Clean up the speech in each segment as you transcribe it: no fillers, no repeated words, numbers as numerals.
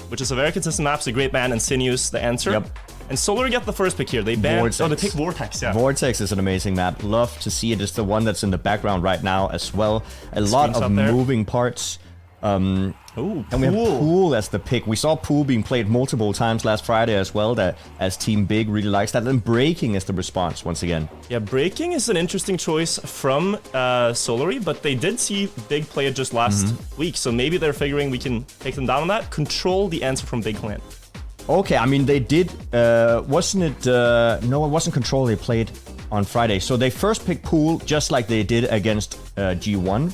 which is a very consistent map. It's a great ban, and Sinuous, the answer. Yep. And Solary get the first pick here. They ban. Vortex. Oh, they pick Vortex. Yeah. Vortex is an amazing map. Love to see it. It's the one that's in the background right now as well. A lot of moving parts. Oh, and we have Pool as the pick. We saw Pool being played multiple times last Friday as well, that as Team Big really likes that. And Breaking is the response once again. Yeah, Breaking is an interesting choice from Solary, but they did see Big play it just last week, so maybe they're figuring we can take them down on that. Control the answer from Big Clan. Okay, I mean, they did, wasn't it, no, it wasn't Control they played on Friday. So they first picked Pool, just like they did against G1.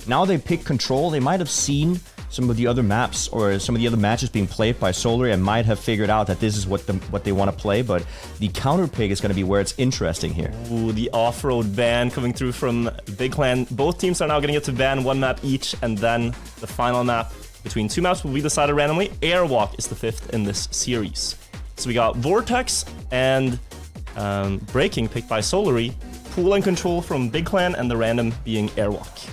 Now they pick Control. They might have seen some of the other maps or some of the other matches being played by Solary and might have figured out that this is what they want to play, but the counter pick is going to be where it's interesting here. Ooh, the off-road ban coming through from Big Clan. Both teams are now going to get to ban one map each, and then the final map between two maps will be decided randomly. Airwalk is the fifth in this series. So we got Vortex and Breaking picked by Solary, Pool and Control from Big Clan, and the random being Airwalk.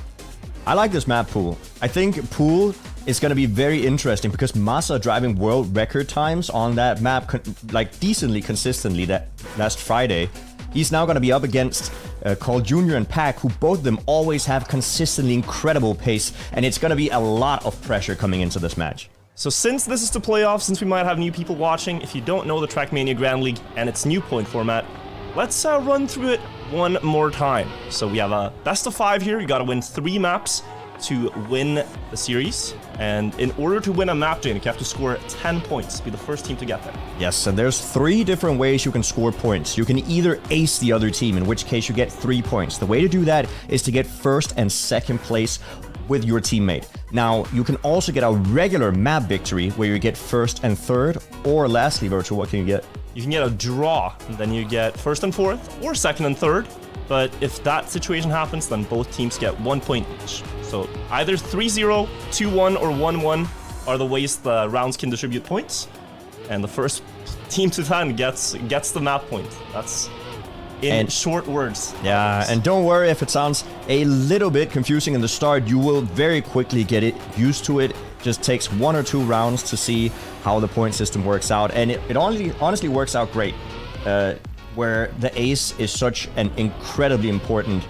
I like this map, Pool. I think Pool is going to be very interesting because Massa driving world record times on that map, like decently consistently that last Friday. He's now going to be up against Carl Jr. and Pack, who both of them always have consistently incredible pace, and it's going to be a lot of pressure coming into this match. So since this is the playoffs, since we might have new people watching, if you don't know the Trackmania Grand League and its new point format, let's run through it one more time. So we have a best of 5 here. You got to win 3 maps to win the series. And in order to win a map, Jnic, you have to score 10 points. Be the first team to get there. Yes, and there's 3 different ways you can score points. You can either ace the other team, in which case you get 3 points. The way to do that is to get first and second place with your teammate. Now, you can also get a regular map victory where you get first and third, or lastly, Virtual, what can you get? You can get a draw, and then you get first and fourth, or second and third. But if that situation happens, then both teams get 1 point each. So either 3-0, 2-1, or 1-1 are the ways the rounds can distribute points. And the first team to 10 gets the map point. That's in short words. Yeah, and don't worry if it sounds a little bit confusing in the start. You will very quickly get used to it. Just takes 1 or 2 rounds to see how the point system works out, and it honestly works out great. Where the ace is such an incredibly important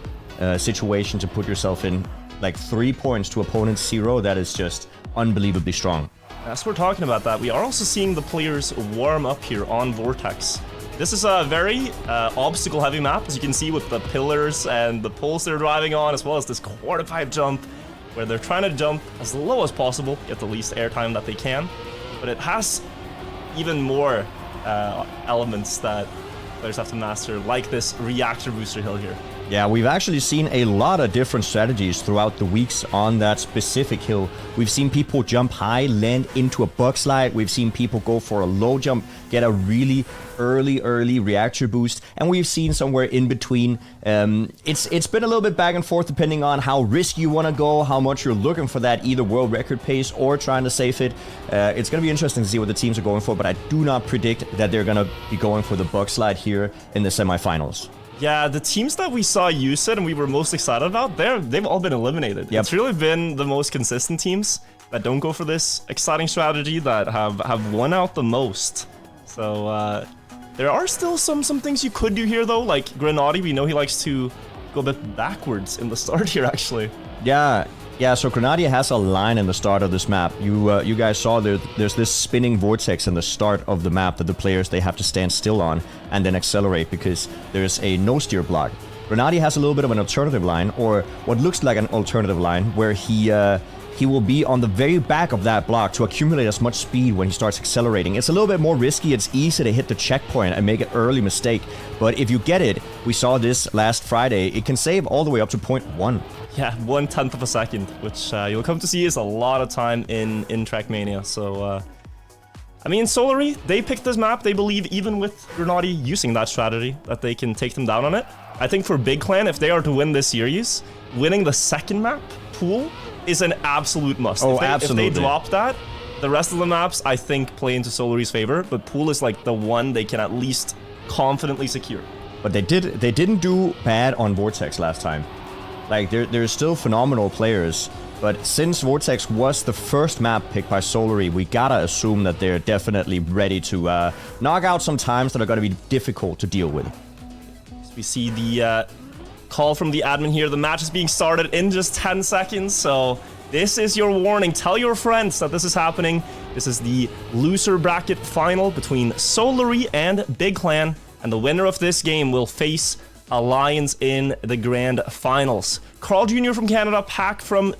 situation to put yourself in, like 3 points to opponent's 0, that is just unbelievably strong. As we're talking about that, we are also seeing the players warm up here on Vortex. This is a very obstacle-heavy map, as you can see, with the pillars and the poles they're driving on, as well as this quarter pipe jump, where they're trying to jump as low as possible, get the least airtime that they can. But it has even more elements that players have to master, like this reactor booster hill here. Yeah, we've actually seen a lot of different strategies throughout the weeks on that specific hill. We've seen people jump high, land into a bug slide. We've seen people go for a low jump, get a really early reactor boost, and we've seen somewhere in between. It's been a little bit back and forth depending on how risky you want to go, how much you're looking for that either world record pace or trying to save it. It's going to be interesting to see what the teams are going for, but I do not predict that they're going to be going for the bug slide here in the semifinals. Yeah, the teams that we saw use it and we were most excited about, they've all been eliminated. Yep. It's really been the most consistent teams that don't go for this exciting strategy that have won out the most. So there are still some things you could do here though, like Grenadi. We know he likes to go a bit backwards in the start here actually. Yeah, so Grenadi has a line in the start of this map. You guys saw there's this spinning vortex in the start of the map that the players, they have to stand still on and then accelerate because there's a no-steer block. Grenadi has a little bit of an alternative line, or what looks like an alternative line, where he will be on the very back of that block to accumulate as much speed when he starts accelerating. It's a little bit more risky. It's easy to hit the checkpoint and make an early mistake. But if you get it, we saw this last Friday, it can save all the way up to 0.1. Yeah, 1/10 of a second, which you'll come to see is a lot of time in Trackmania. So, I mean, Solary, they picked this map. They believe, even with Grenadi using that strategy, that they can take them down on it. I think for Big Clan, if they are to win this series, winning the second map, Pool, is an absolute must. Oh, absolutely. If they drop that, the rest of the maps, I think, play into Solary's favor, but Pool is like the one they can at least confidently secure. But they didn't do bad on Vortex last time. Like, there's still phenomenal players, But since Vortex was the first map picked by Solary, we gotta assume that they're definitely ready to knock out some times that are gonna be difficult to deal with. We see the call from the admin here. The match is being started in just 10 seconds, so this is your warning. Tell your friends that this is happening. This is the loser bracket final between Solary and Big Clan, and the winner of this game will face Alliance in the grand finals. Carl Jr. from Canada, Pack from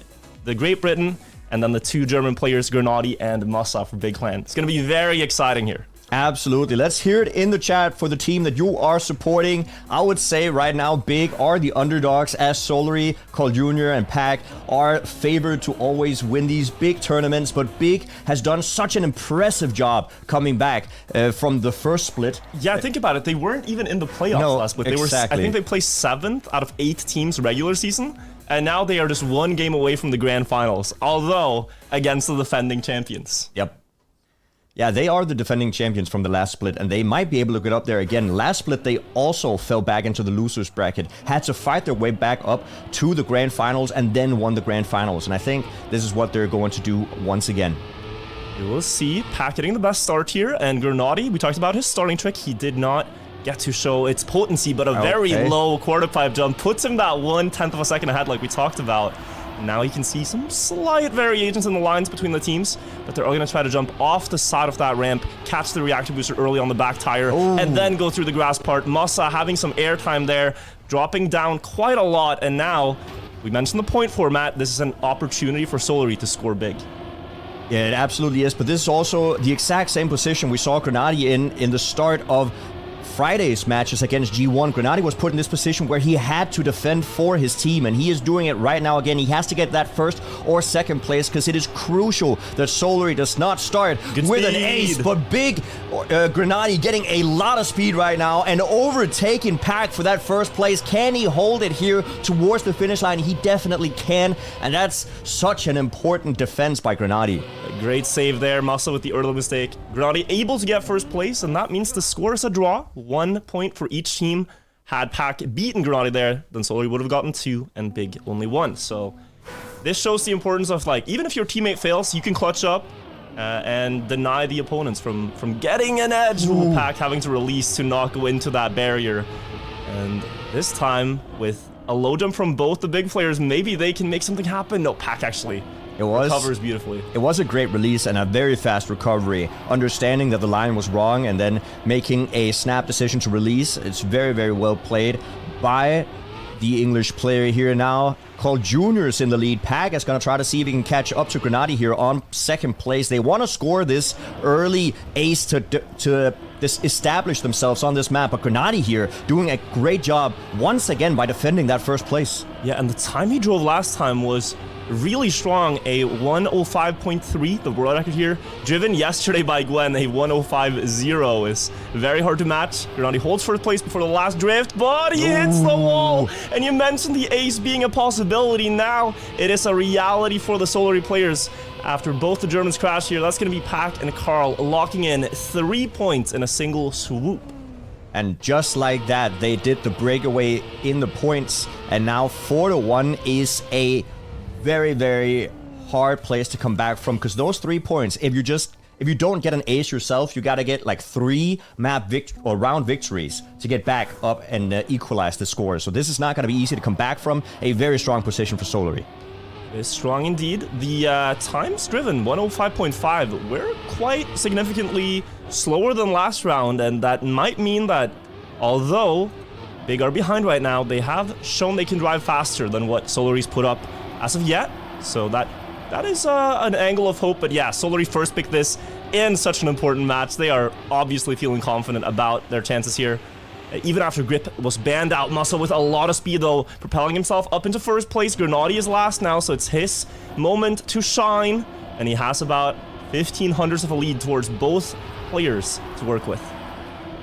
the Great Britain, and then the two German players, Grenadi and Massa for Big Clan. It's going to be very exciting here. Absolutely. Let's hear it in the chat for the team that you are supporting. I would say right now, Big are the underdogs, as Solary, Carl Jr. and Pack are favored to always win these big tournaments. But Big has done such an impressive job coming back from the first split. Yeah, think about it. They weren't even in the playoffs last split. Exactly. I think they placed 7th out of 8 teams regular season. And now they are just one game away from the grand finals, although against the defending champions. Yep. Yeah, they are the defending champions from the last split, and they might be able to get up there again. Last split, they also fell back into the losers bracket, had to fight their way back up to the grand finals, and then won the grand finals. And I think this is what they're going to do once again. You will see Pack getting the best start here, and Grenadi, we talked about his starting trick. He did not get to show its potency, but a very low quarter pipe jump puts him that 1/10 of a second ahead like we talked about. Now you can see some slight variations in the lines between the teams, but they're all going to try to jump off the side of that ramp, catch the reactor booster early on the back tire, and then go through the grass part. Massa having some airtime there, dropping down quite a lot, and now, we mentioned the point format, this is an opportunity for Solary to score big. Yeah, it absolutely is, but this is also the exact same position we saw Grenadi in the start of Friday's matches against G1. Grenadi was put in this position where he had to defend for his team, and he is doing it right now again. He has to get that first or second place because it is crucial that Solary does not start with an ace. But Big Grenadi getting a lot of speed right now and overtaking Pack for that first place. Can he hold it here towards the finish line? He definitely can, and that's such an important defense by Grenadi. A great save there, Massa with the early mistake. Grenadi able to get first place, and that means the score is a draw. 1 point for each team. Had Pack beaten Grenadi there, then Solary would have gotten 2, and Big only 1. So this shows the importance of, like, even if your teammate fails, you can clutch up and deny the opponents from getting an edge. Pack having to release to not go into that barrier. And this time, with a low jump from both the big players, maybe they can make something happen. No, Pack actually recovers beautifully. It was a great release and a very fast recovery. Understanding that the line was wrong and then making a snap decision to release. It's very, very well played by the English player here now. Carl Jr. is in the lead. Pack is going to try to see if he can catch up to Grenadi here on second place. They want to score this early ace to establish themselves on this map. But Grenadi here doing a great job once again by defending that first place. Yeah, and the time he drove last time was really strong, a 105.3, the world record here, driven yesterday by Gwen, a 105.0 is very hard to match. Grenadi holds first place before the last drift, but he hits the wall. And you mentioned the ace being a possibility. Now it is a reality for the Solary players. After both the Germans crash here, that's going to be Pack and Carl locking in 3 points in a single swoop. And just like that, they did the breakaway in the points, and now 4-1 is a very, very hard place to come back from, because those 3 points, if you don't get an ace yourself, you got to get like 3 round victories to get back up and equalize the score. So this is not going to be easy to come back from. A very strong position for Solary. It's strong indeed. The times driven, 105.5. We're quite significantly slower than last round, and that might mean that although Big are behind right now, they have shown they can drive faster than what Solary's put up as of yet. So that is an angle of hope. But yeah, Solary first picked this in such an important match. They are obviously feeling confident about their chances here. Even after Grip was banned out, Muscle with a lot of speed though, propelling himself up into first place. Grenadi is last now, so it's his moment to shine. And he has about 1,500 of a lead towards both players to work with.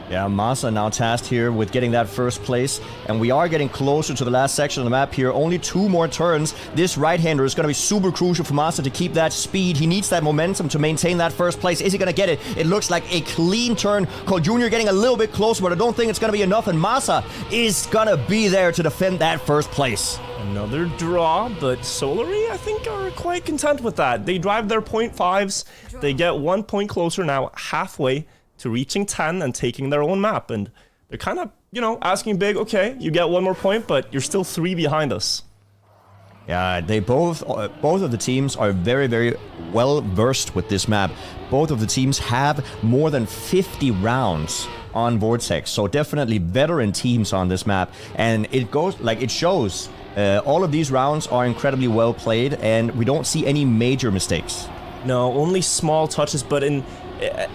Yeah, Massa now tasked here with getting that first place, and we are getting closer to the last section of the map here. Only 2 more turns. This right-hander is going to be super crucial for Massa to keep that speed. He needs that momentum to maintain that first place. Is he going to get it? It looks like a clean turn. Carl Jr. getting a little bit closer, but I don't think it's going to be enough, and Massa is going to be there to defend that first place. Another draw, but Solari, I think, are quite content with that. They drive their 0.5s. They get 1 point closer now, halfway to reaching 10 and taking their own map. And they're kind of, you know, asking big, okay, you get 1 more point, but you're still 3 behind us. Yeah, they both of the teams are very, very well versed with this map. Both of the teams have more than 50 rounds on Vortex, so definitely veteran teams on this map. And it goes, like, it shows. All of these rounds are incredibly well played, and we don't see any major mistakes. No, only small touches, but it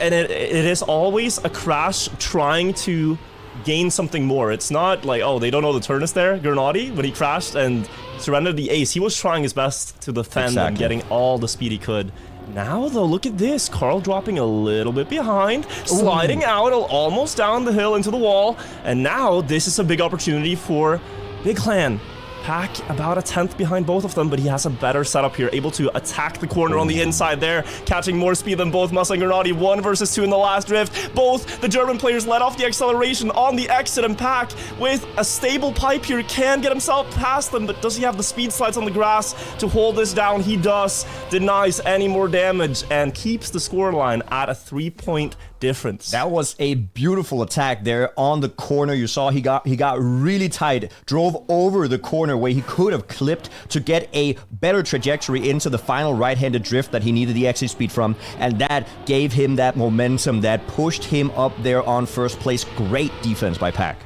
is always a Crash trying to gain something more. It's not like, oh, they don't know the turn is there. Grenadi, when he crashed and surrendered the ace, he was trying his best to defend and getting all the speed he could. Now, though, look at this. Carl dropping a little bit behind, sliding out almost down the hill into the wall. And now, this is a big opportunity for Big Clan. Pack about a 10th behind both of them, but he has a better setup here, able to attack the corner on the inside there, catching more speed than both Masa and Grenadi. 1 versus 2 in the last drift. Both the German players let off the acceleration on the exit, and Pack, with a stable pipe here, can get himself past them, but does he have the speed slides on the grass to hold this down? He does. Denies any more damage and keeps the scoreline at a 3-point difference. That was a beautiful attack there on the corner. You saw he got really tight, drove over the corner where he could have clipped to get a better trajectory into the final right-handed drift that he needed the exit speed from, and that gave him that momentum that pushed him up there on first place. Great defense by Pack.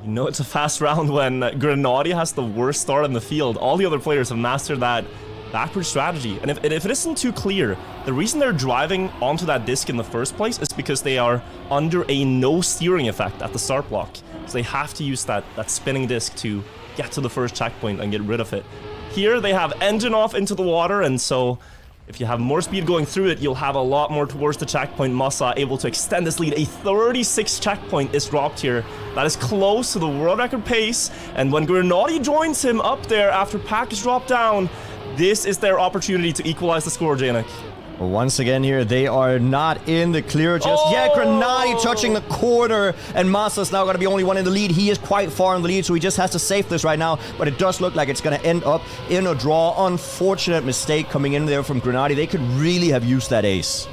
You know, it's a fast round when Grenadi has the worst start in the field. All the other players have mastered that backward strategy. And if it isn't too clear, the reason they're driving onto that disc in the first place is because they are under a no steering effect at the start block. So they have to use that spinning disc to get to the first checkpoint and get rid of it. Here they have engine off into the water, and so if you have more speed going through it, you'll have a lot more towards the checkpoint. Masa able to extend this lead. A 36 checkpoint is dropped here. That is close to the world record pace. And when Grenadi joins him up there after Pack is dropped down, this is their opportunity to equalize the score, Jnic. Well, once again here, they are not in the clear just yet. Grenadi touching the corner, and Masa's now going to be only one in the lead. He is quite far in the lead, so he just has to save this right now, but it does look like it's going to end up in a draw. Unfortunate mistake coming in there from Grenadi. They could really have used that ace.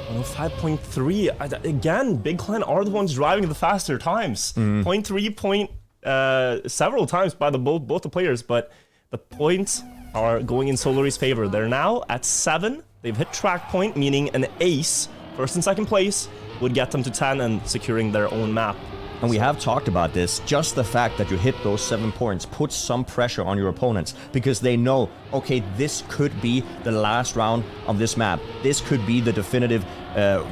5.3. Again, Big Clan are the ones driving the faster times. 0.3, several times by both the players, but the points are going in Solari's favor. They're now at 7. They've hit track point, meaning an ace, first and second place, would get them to 10 and securing their own map. And we have talked about this. Just the fact that you hit those 7 points puts some pressure on your opponents, because they know, okay, this could be the last round of this map. This could be the definitive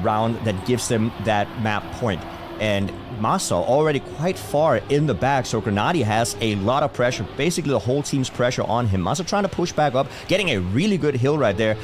round that gives them that map point. And Masa already quite far in the back, so Grenadi has a lot of pressure, basically the whole team's pressure on him. Masa trying to push back up, getting a really good hill right there,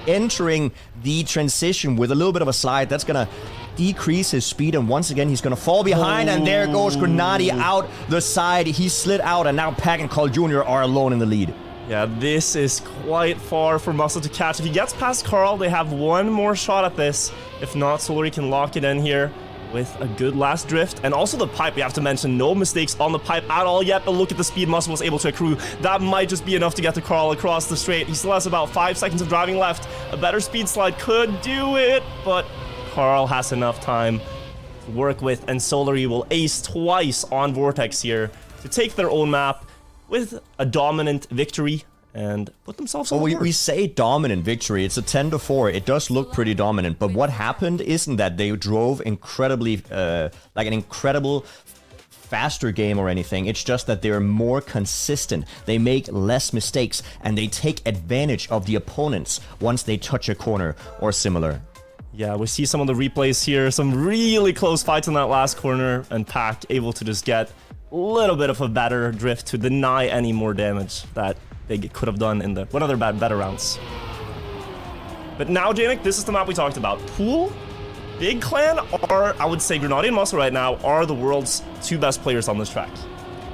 entering the transition with a little bit of a slide. That's going to decrease his speed, and once again he's going to fall behind, and there goes Grenadi out the side. He slid out, and now Pack and Carl Jr. are alone in the lead. Yeah, this is quite far for Masa to catch. If he gets past Carl, they have one more shot at this. If not, Solari can lock it in here with a good last drift. And also the pipe, we have to mention, no mistakes on the pipe at all yet, but look at the speed Masa was able to accrue. That might just be enough to get to Carl across the straight. He still has about 5 seconds of driving left. A better speed slide could do it, but Carl has enough time to work with, and Solari will ace twice on Vortex here to take their own map with a dominant victory and put themselves on the board. We say dominant victory. It's a 10-4. It does look pretty dominant, but what happened isn't that they drove incredibly, like an incredible faster game or anything. It's just that they're more consistent. They make less mistakes, and they take advantage of the opponents once they touch a corner or similar. Yeah, we see some of the replays here. Some really close fights in that last corner, and Pack able to just get a little bit of a better drift to deny any more damage that they could have done in the one of their better rounds. But now, Jnic, this is the map we talked about. Pool, Big Clan are, I would say, Grenadi and Masa right now are the world's 2 best players on this track.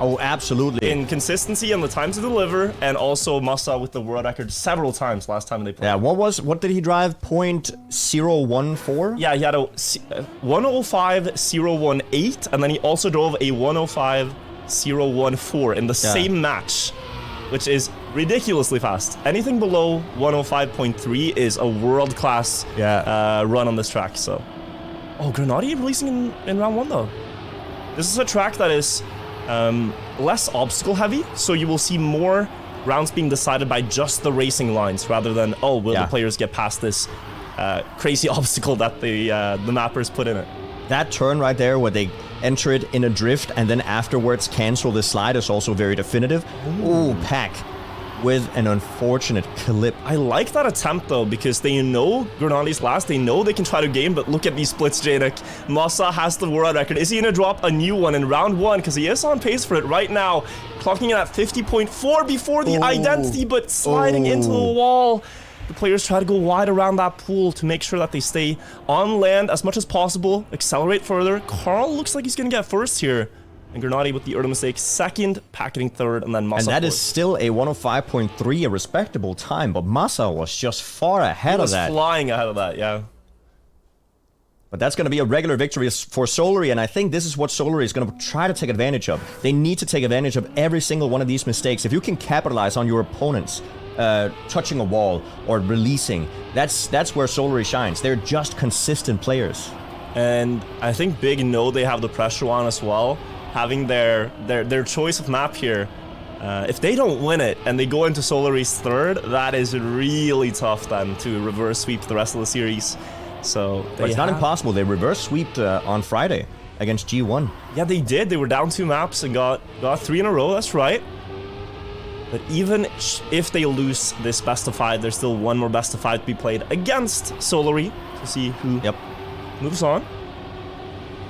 Oh, absolutely. In consistency and the time to deliver, and also Masa with the world record several times last time they played. Yeah, what did he drive? 0.014? Yeah, he had a 105.018, and then he also drove a 105.014 in the same match. which is ridiculously fast. Anything below 105.3 is a world-class run on this track, so. Oh, Grenadier releasing in round 1, though. This is a track that is less obstacle-heavy, so you will see more rounds being decided by just the racing lines, rather than, oh, will the players get past this crazy obstacle that the mappers put in it. That turn right there where they enter it in a drift and then afterwards cancel the slide is also very definitive. Ooh, Pack with an unfortunate clip. I like that attempt though, because they know Grenadi's last, they know they can try to game, but look at these splits, Jnic. Massa has the world record. Is he gonna drop a new one in round 1? Because he is on pace for it right now. Clocking in at 50.4 before the identity, but sliding into the wall. The players try to go wide around that pool to make sure that they stay on land as much as possible, accelerate further. Carl looks like he's gonna get first here. And Grenadi with the early mistake, second, Packeting third, and then Massa. And that is still a 105.3, a respectable time, but Massa was just far ahead of that. He was flying ahead of that, yeah. But that's going to be a regular victory for Solary, and I think this is what Solary is going to try to take advantage of. They need to take advantage of every single one of these mistakes. If you can capitalize on your opponents touching a wall or releasing, that's where Solary shines. They're just consistent players. And I think Big know they have the pressure on as well. Having their choice of map here, if they don't win it and they go into Solary's third, that is really tough then to reverse sweep the rest of the series. So but it's not impossible. They reverse sweeped on Friday against G1. Yeah, they did. They were down 2 maps and got 3 in a row. That's right. But even if they lose this best of 5, there's still one more best of 5 to be played against Solary to see who moves on.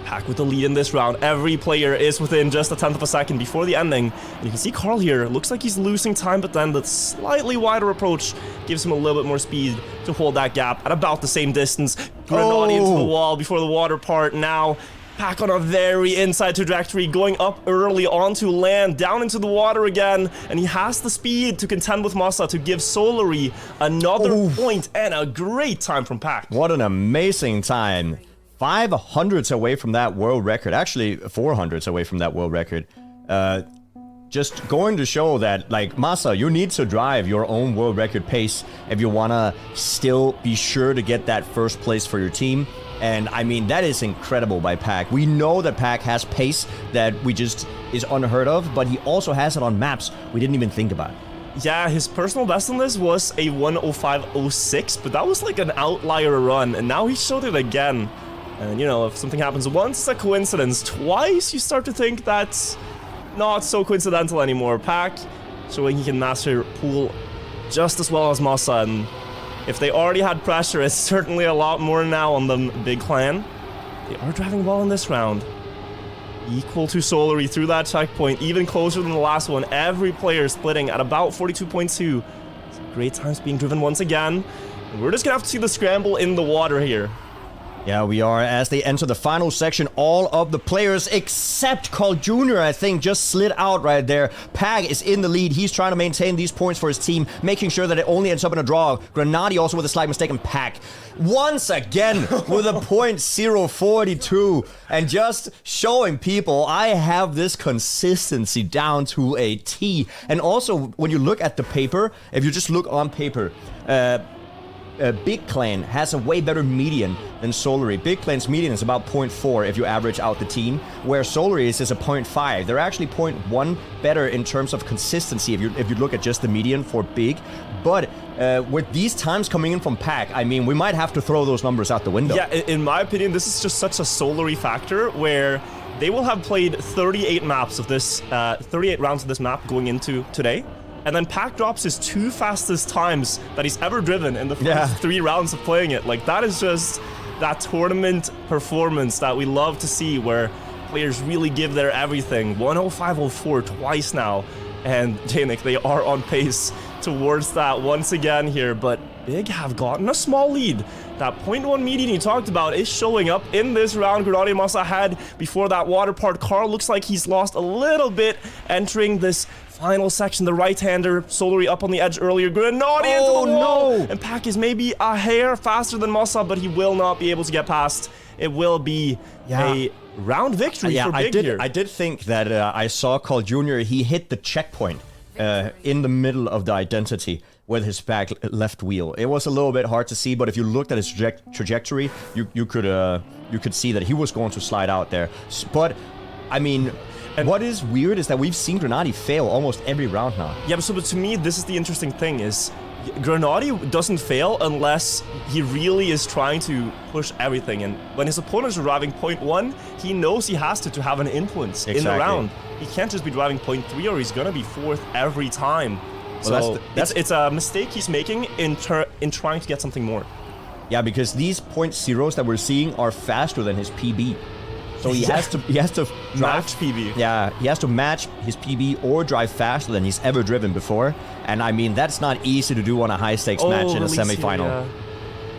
Pack with the lead in this round. Every player is within just a 10th of a second before the ending. And you can see Carl here. Looks like he's losing time, but then the slightly wider approach gives him a little bit more speed to hold that gap at about the same distance. Grenadi into the wall before the water part. Now, Pack on a very inside trajectory, going up early onto land, down into the water again. And he has the speed to contend with Massa to give Solary another point, and a great time from Pack. What an amazing time. 500s away from that world record. Actually, 400s away from that world record. Just going to show that, like, Massa, you need to drive your own world record pace if you want to still be sure to get that first place for your team. And, I mean, that is incredible by Pack. We know that Pack has pace that we just is unheard of, but he also has it on maps we didn't even think about. Yeah, his personal best on this was a 105.06, but that was like an outlier run, and now he showed it again. And, you know, if something happens once, it's a coincidence. Twice, you start to think that's not so coincidental anymore. Pack showing he can master pool just as well as Massa. And if they already had pressure, it's certainly a lot more now on them, Big Clan. They are driving well in this round. Equal to Solary through that checkpoint, even closer than the last one. Every player splitting at about 42.2. Great times being driven once again. And we're just gonna have to see the scramble in the water here. Yeah, we are. As they enter the final section, all of the players except Carl Jr., I think, just slid out right there. Pag is in the lead. He's trying to maintain these points for his team, making sure that it only ends up in a draw. Grenadi also with a slight mistake, and Pack once again with a .042. And just showing people I have this consistency down to a T. And also, when you look at the paper, if you just look on paper, Big Clan has a way better median than Solary. Big Clan's median is about 0.4 if you average out the team, where Solary is a 0.5. They're actually 0.1 better in terms of consistency if you look at just the median for Big. But with these times coming in from Pack, I mean, we might have to throw those numbers out the window. Yeah, in my opinion, this is just such a Solary factor where they will have played 38 maps of this, 38 rounds of this map going into today. And then Pack drops his 2 fastest times that he's ever driven in the first 3 rounds of playing it. Like, that is just that tournament performance that we love to see, where players really give their everything. 105.04 twice now. And Jnic, they are on pace towards that once again here. But Big have gotten a small lead. That 0.1 median you talked about is showing up in this round. Grenadi Massa had before that water part. Carl looks like he's lost a little bit entering this final section. The right-hander, Solary up on the edge earlier. Grenadi into the wall! No. And Pack is maybe a hair faster than Massa, but he will not be able to get past. It will be a round victory for Big here. I did think that I saw Carl Jr. He hit the checkpoint in the middle of the identity with his back left wheel. It was a little bit hard to see, but if you looked at his trajectory, you could see that he was going to slide out there. But I mean, what is weird is that we've seen Grenady fail almost every round now. Yeah, but to me, this is the interesting thing is Grenady doesn't fail unless he really is trying to push everything. And when his opponent is driving 0.1, he knows he has to have an influence in the round. He can't just be driving 0.3 or he's going to be fourth every time. Well, so it's a mistake he's making in trying to get something more. Yeah, because these 0.0s that we're seeing are faster than his PB. So he has to match PB. Yeah, he has to match his PB or drive faster than he's ever driven before. And I mean, that's not easy to do on a high stakes match in a semifinal. Yeah.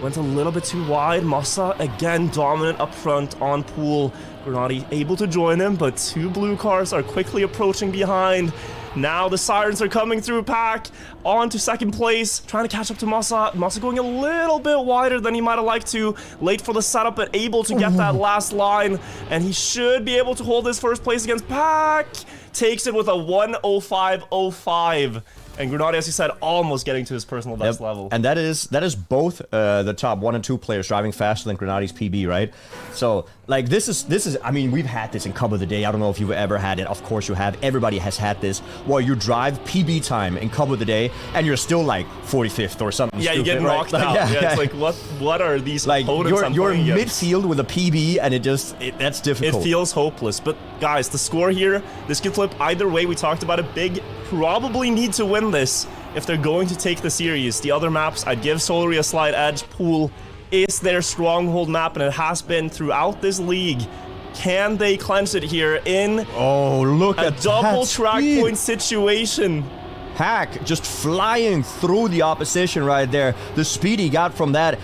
Went a little bit too wide. Massa again dominant up front on pool. Grenady able to join him, but two blue cars are quickly approaching behind. Now the sirens are coming through. Pack on to second place, trying to catch up to Massa. Massa going a little bit wider than he might have liked to. Late for the setup, but able to get that last line. And he should be able to hold his first place against Pack. Takes it with a 1:05.05. And Grenady, as you said, almost getting to his personal best level. And that is both the top 1 and 2 players driving faster than Grenady's PB, right? So, like, this is, I mean, we've had this in Cup of the Day. I don't know if you've ever had it. Of course you have. Everybody has had this. Where you drive PB time in Cup of the Day, and you're still, like, 45th or something Yeah, stupid, you get knocked out. Yeah, it's like, what are these opponents I'm you're playing against? midfield with a PB, and that's difficult. It feels hopeless. But, guys, the score here, this could flip either way. We talked about it. Big probably need to win this if they're going to take the series. The other maps, I'd give Solary a slight edge. Pool is their stronghold map, and it has been throughout this league. Can they clench it here in a double track point situation? Pack just flying through the opposition right there. The speed he got from that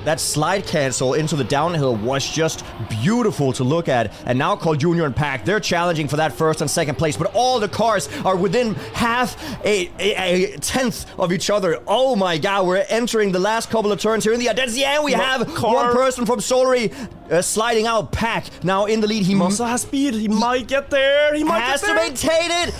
that slide cancel into the downhill was just beautiful to look at. And now Carl Jr. and Pack, they're challenging for that first and second place, but all the cars are within half a tenth of each other. Oh my god, we're entering the last couple of turns here in the identity, and we have one person from Solary sliding out. Pack now in the lead. He Massa has speed. He might get there. He might has to maintain it.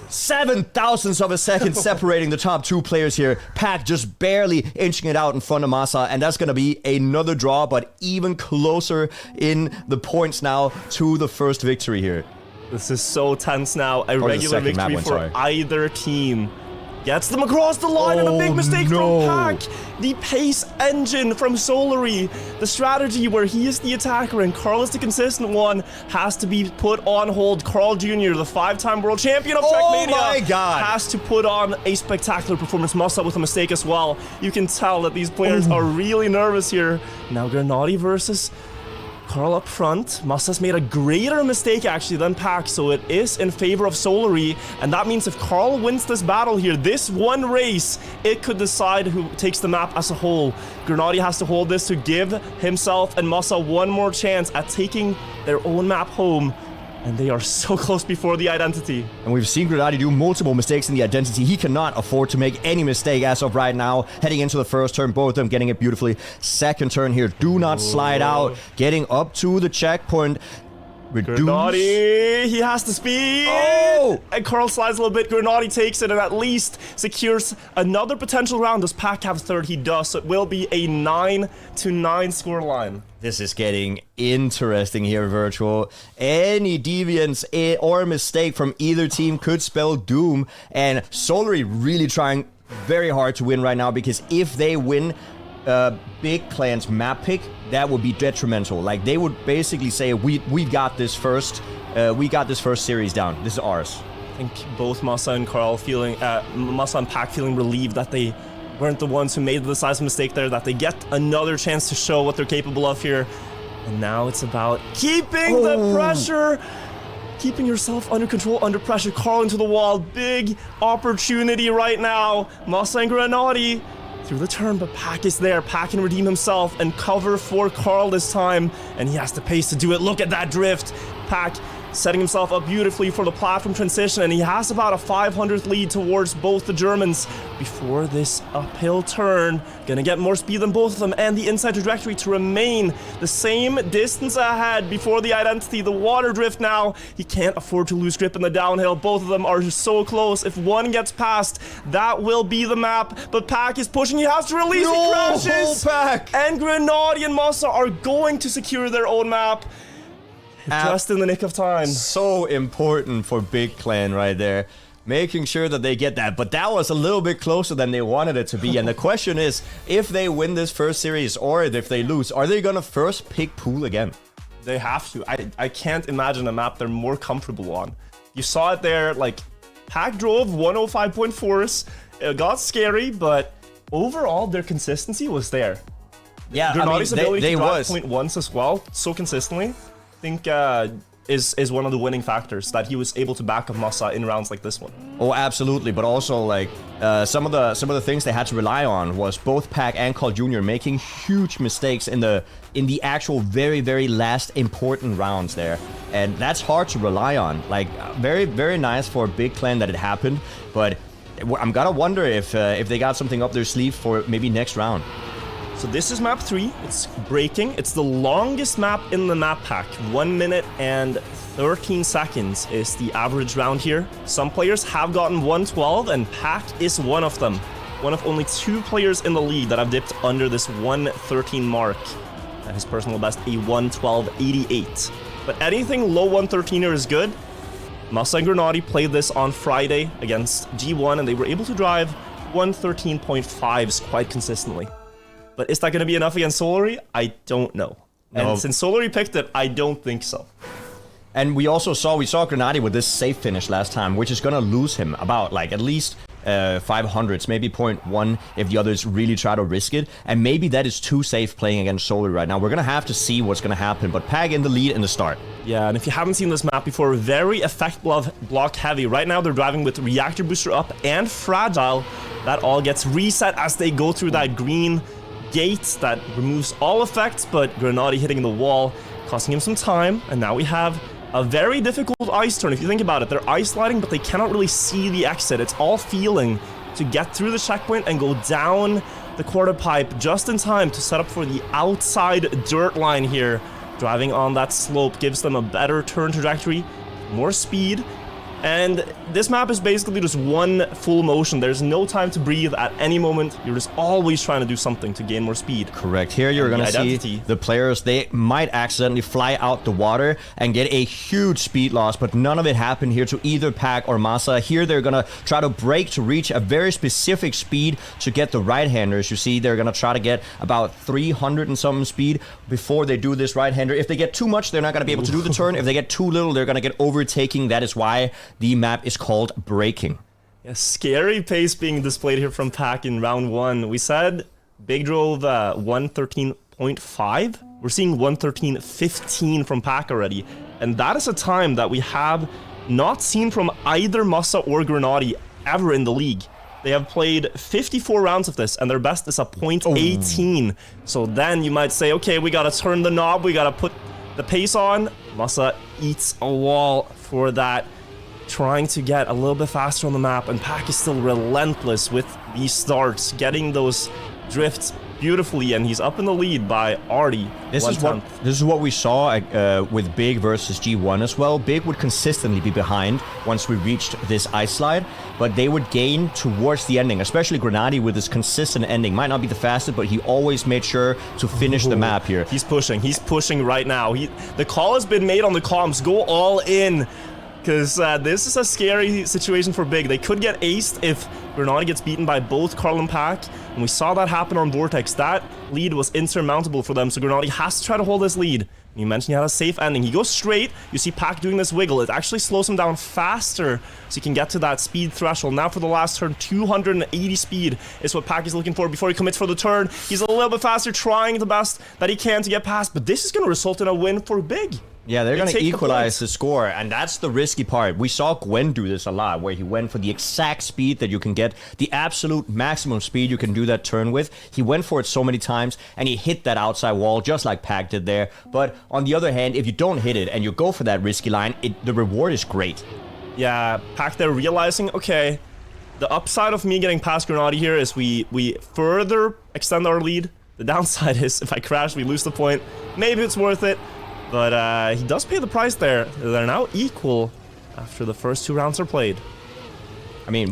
7 thousandths of a second separating the top 2 players here. Pack just barely inching it out in front of Massa, and that's going to be another draw, but even closer in the points now to the first victory here. This is so tense now. A regular victory for either team. Gets them across the line, and a big mistake from Pack. The pace engine from Solary. The strategy where he is the attacker and Carl is the consistent one has to be put on hold. Carl Jr., the 5-time world champion of Trackmania, has to put on a spectacular performance. Massa with a mistake as well. You can tell that these players are really nervous here. Now Grenady versus Carl up front. Massa's made a greater mistake actually than Pack, so it is in favor of Solary, and that means if Carl wins this battle here, this one race, it could decide who takes the map as a whole. Grenady has to hold this to give himself and Massa one more chance at taking their own map home. And they are so close before the identity. And we've seen Grenady do multiple mistakes in the identity. He cannot afford to make any mistake as of right now. Heading into the first turn, both of them getting it beautifully. Second turn here, do not slide out. Getting up to the checkpoint. Grenady, he has the speed. And Carl slides a little bit. Grenady takes it and at least secures another potential round. Does Pack have third? He does. So it will be a 9-9 scoreline. This is getting interesting here, Virtual. Any deviance or mistake from either team could spell doom. And Solary really trying very hard to win right now, because if they win Big Clan's map pick, that would be detrimental. Like, they would basically say, we've got this first. We got this first series down. This is ours. I think both Massa and Carl feeling, Massa and Pack feeling relieved that they weren't the ones who made the decisive mistake there, that they get another chance to show what they're capable of here. And now it's about keeping the pressure, keeping yourself under control, under pressure. Carl into the wall. Big opportunity right now. Massa and Grenady through the turn, but Pack is there. Pack can redeem himself and cover for Carl this time, and he has the pace to do it. Look at that drift. Pack setting himself up beautifully for the platform transition, and he has about a 500th lead towards both the Germans before this uphill turn. Gonna get more speed than both of them, and the inside trajectory to remain the same distance ahead before the identity. The water drift now. He can't afford to lose grip in the downhill. Both of them are so close. If one gets past, that will be the map. But Pack is pushing. He has to release. He crashes. Pack. And Grenadier and Massa are going to secure their own map. Just in the nick of time. So important for Big Clan right there. Making sure that they get that. But that was a little bit closer than they wanted it to be. And the question is, if they win this first series or if they lose, are they going to first pick Pool again? They have to. I can't imagine a map they're more comfortable on. You saw it there, like, Pack drove 105.4s. It got scary, but overall, their consistency was there. Yeah, Grenadi's ability they to drive was. 0.1s as well, so consistently. I think is one of the winning factors that he was able to back up Massa in rounds like this one. Oh, absolutely. But also, like, some of the things they had to rely on was both Pack and Carl Jr. making huge mistakes in the actual very, very last important rounds there, and that's hard to rely on. Like, very, very nice for Big Clan that it happened, but I'm gonna wonder if they got something up their sleeve for maybe next round. So this is map 3. It's breaking. It's the longest map in the map pack. 1 minute and 13 seconds is the average round here. Some players have gotten 112, and Pack is one of them. One of only 2 players in the league that have dipped under this 113 mark. At his personal best, a 112.88. But anything low 113er is good. Massa and Grenadier played this on Friday against G1, and they were able to drive 113.5s quite consistently. But is that going to be enough against Solary? I don't know. No. And since Solary picked it, I don't think so. And we saw Grenadier with this safe finish last time, which is gonna lose him about like at least 500s, maybe 0.1 if the others really try to risk it. And maybe that is too safe playing against Solary right now. We're gonna have to see what's gonna happen, but Pack in the lead in the start. Yeah, and if you haven't seen this map before, very effect block heavy. Right now they're driving with Reactor Booster up and Fragile. That all gets reset as they go through that green gate that removes all effects, but Grenadier hitting the wall, costing him some time, and now we have a very difficult ice turn. If you think about it, they're ice sliding, but they cannot really see the exit. It's all feeling to get through the checkpoint and go down the quarter pipe just in time to set up for the outside dirt line here. Driving on that slope gives them a better turn trajectory, more speed, and this map is basically just one full motion. There's no time to breathe at any moment. You're just always trying to do something to gain more speed. Correct. Here you're going to see the players, they might accidentally fly out the water and get a huge speed loss, but none of it happened here to either Pack or Massa. Here they're going to try to brake to reach a very specific speed to get the right-handers. You see they're going to try to get about 300 and something speed before they do this right-hander. If they get too much, they're not going to be able to do the turn. If they get too little, they're going to get overtaking. That is why the map is called braking. Yeah, scary pace being displayed here from Pack in round 1. We said Big drove 113.5. We're seeing 113.15 from Pack already. And that is a time that we have not seen from either Massa or Grenadier ever in the league. They have played 54 rounds of this, and their best is a 0.18. Oh. So then you might say, okay, we gotta turn the knob, we gotta put the pace on. Massa eats a wall for that, trying to get a little bit faster on the map, and Pack is still relentless with these starts, getting those drifts beautifully, and he's up in the lead by already This is what we saw with Big versus G1 as well. Big would consistently be behind once we reached this ice slide, but they would gain towards the ending, especially Grenadier with his consistent ending. Might not be the fastest, but he always made sure to finish the map here. He's pushing right now. The call has been made on the comms, go all in. Because this is a scary situation for Big. They could get aced if Grenadier gets beaten by both Carl and Pack. And we saw that happen on Vortex. That lead was insurmountable for them, so Grenadier has to try to hold this lead. And you mentioned he had a safe ending. He goes straight. You see Pack doing this wiggle. It actually slows him down faster, so he can get to that speed threshold. Now for the last turn, 280 speed is what Pack is looking for before he commits for the turn. He's a little bit faster, trying the best that he can to get past. But this is going to result in a win for Big. Yeah, they're going to take the equalize points. the score, and that's the risky part. We saw Gwen do this a lot, where he went for the exact speed that you can get, the absolute maximum speed you can do that turn with. He went for it so many times, and he hit that outside wall, just like Pac did there. But on the other hand, if you don't hit it, and you go for that risky line, the reward is great. Yeah, Pac there realizing, okay, the upside of me getting past Grenade here is we further extend our lead. The downside is if I crash, we lose the point. Maybe it's worth it. But he does pay the price there. They're now equal after the first 2 rounds are played. I mean,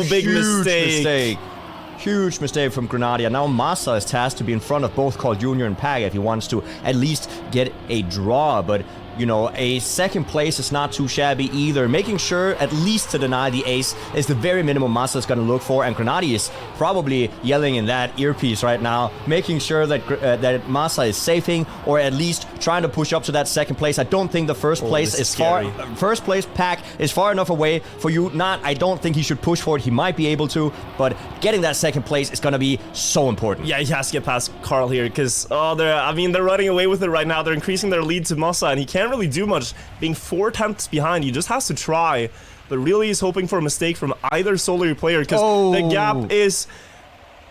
big mistake. Huge mistake from Grenadier. Now Massa is tasked to be in front of both Carl Jr. and Pac if he wants to at least get a draw. But, you know, a second place is not too shabby either. Making sure at least to deny the ace is the very minimum Massa is going to look for. And Grenadier is probably yelling in that earpiece right now, making sure that that Massa is safing or at least trying to push up to that second place. I don't think the first place is far. First place Pac is far enough away for you. I don't think he should push for it. He might be able to, but getting that second place is going to be so important. Yeah, he has to get past Carl here because they're running away with it right now. They're increasing their lead to Massa, and he can't really do much. Being 4 tenths behind, he just has to try. But really, he's hoping for a mistake from either Solary player because the gap is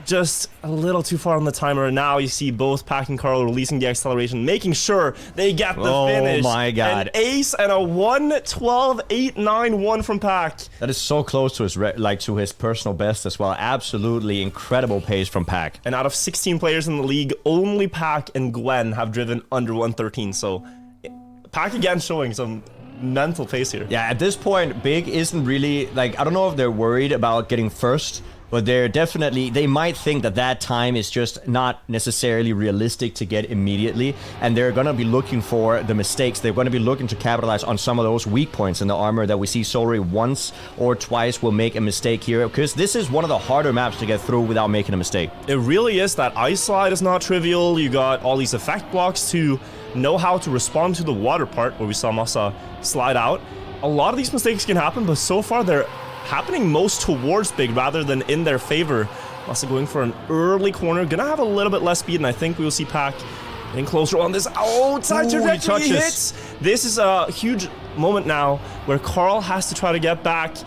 just a little too far on the timer. Now you see both Pac and Carl releasing the acceleration, making sure they get the finish. Oh my god. An ace and a 1:12.891 from Pac. That is so close to his to his personal best as well. Absolutely incredible pace from Pac. And out of 16 players in the league, only Pac and Gwen have driven under 113. So Pac again showing some mental pace here. Yeah, at this point, Big isn't really, I don't know if they're worried about getting first, but they might think that time is just not necessarily realistic to get immediately, and they're going to be looking for the mistakes. They're going to be looking to capitalize on some of those weak points in the armor that we see Solary once or twice will make a mistake here, because this is one of the harder maps to get through without making a mistake. It really is. That ice slide is not trivial. You got all these effect blocks to know how to respond to the water part, where we saw Massa slide out. A lot of these mistakes can happen, but so far they're happening most towards Big rather than in their favor. Massa going for an early corner, gonna have a little bit less speed, and I think we will see Pac getting closer on this outside trajectory hits. This is a huge moment now where Carl has to try to get back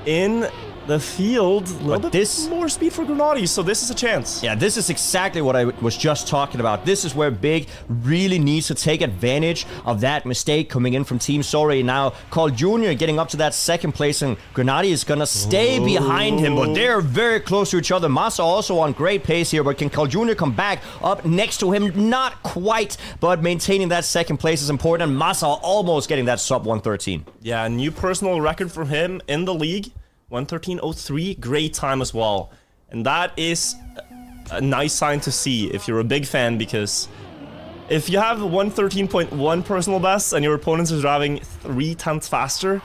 in the field. A little bit more speed for Grenadier, so this is a chance. Yeah, this is exactly what I was just talking about. This is where Big really needs to take advantage of that mistake coming in from Team Solary. Now, Carl Jr. getting up to that second place, and Grenadier is going to stay behind him, but they're very close to each other. Massa also on great pace here, but can Carl Jr. come back up next to him? Not quite, but maintaining that second place is important, and Massa almost getting that sub 113. Yeah, a new personal record for him in the league. 113.03, great time as well. And that is a nice sign to see if you're a Big fan, because if you have 113.1 personal best and your opponents are driving 3 tenths faster,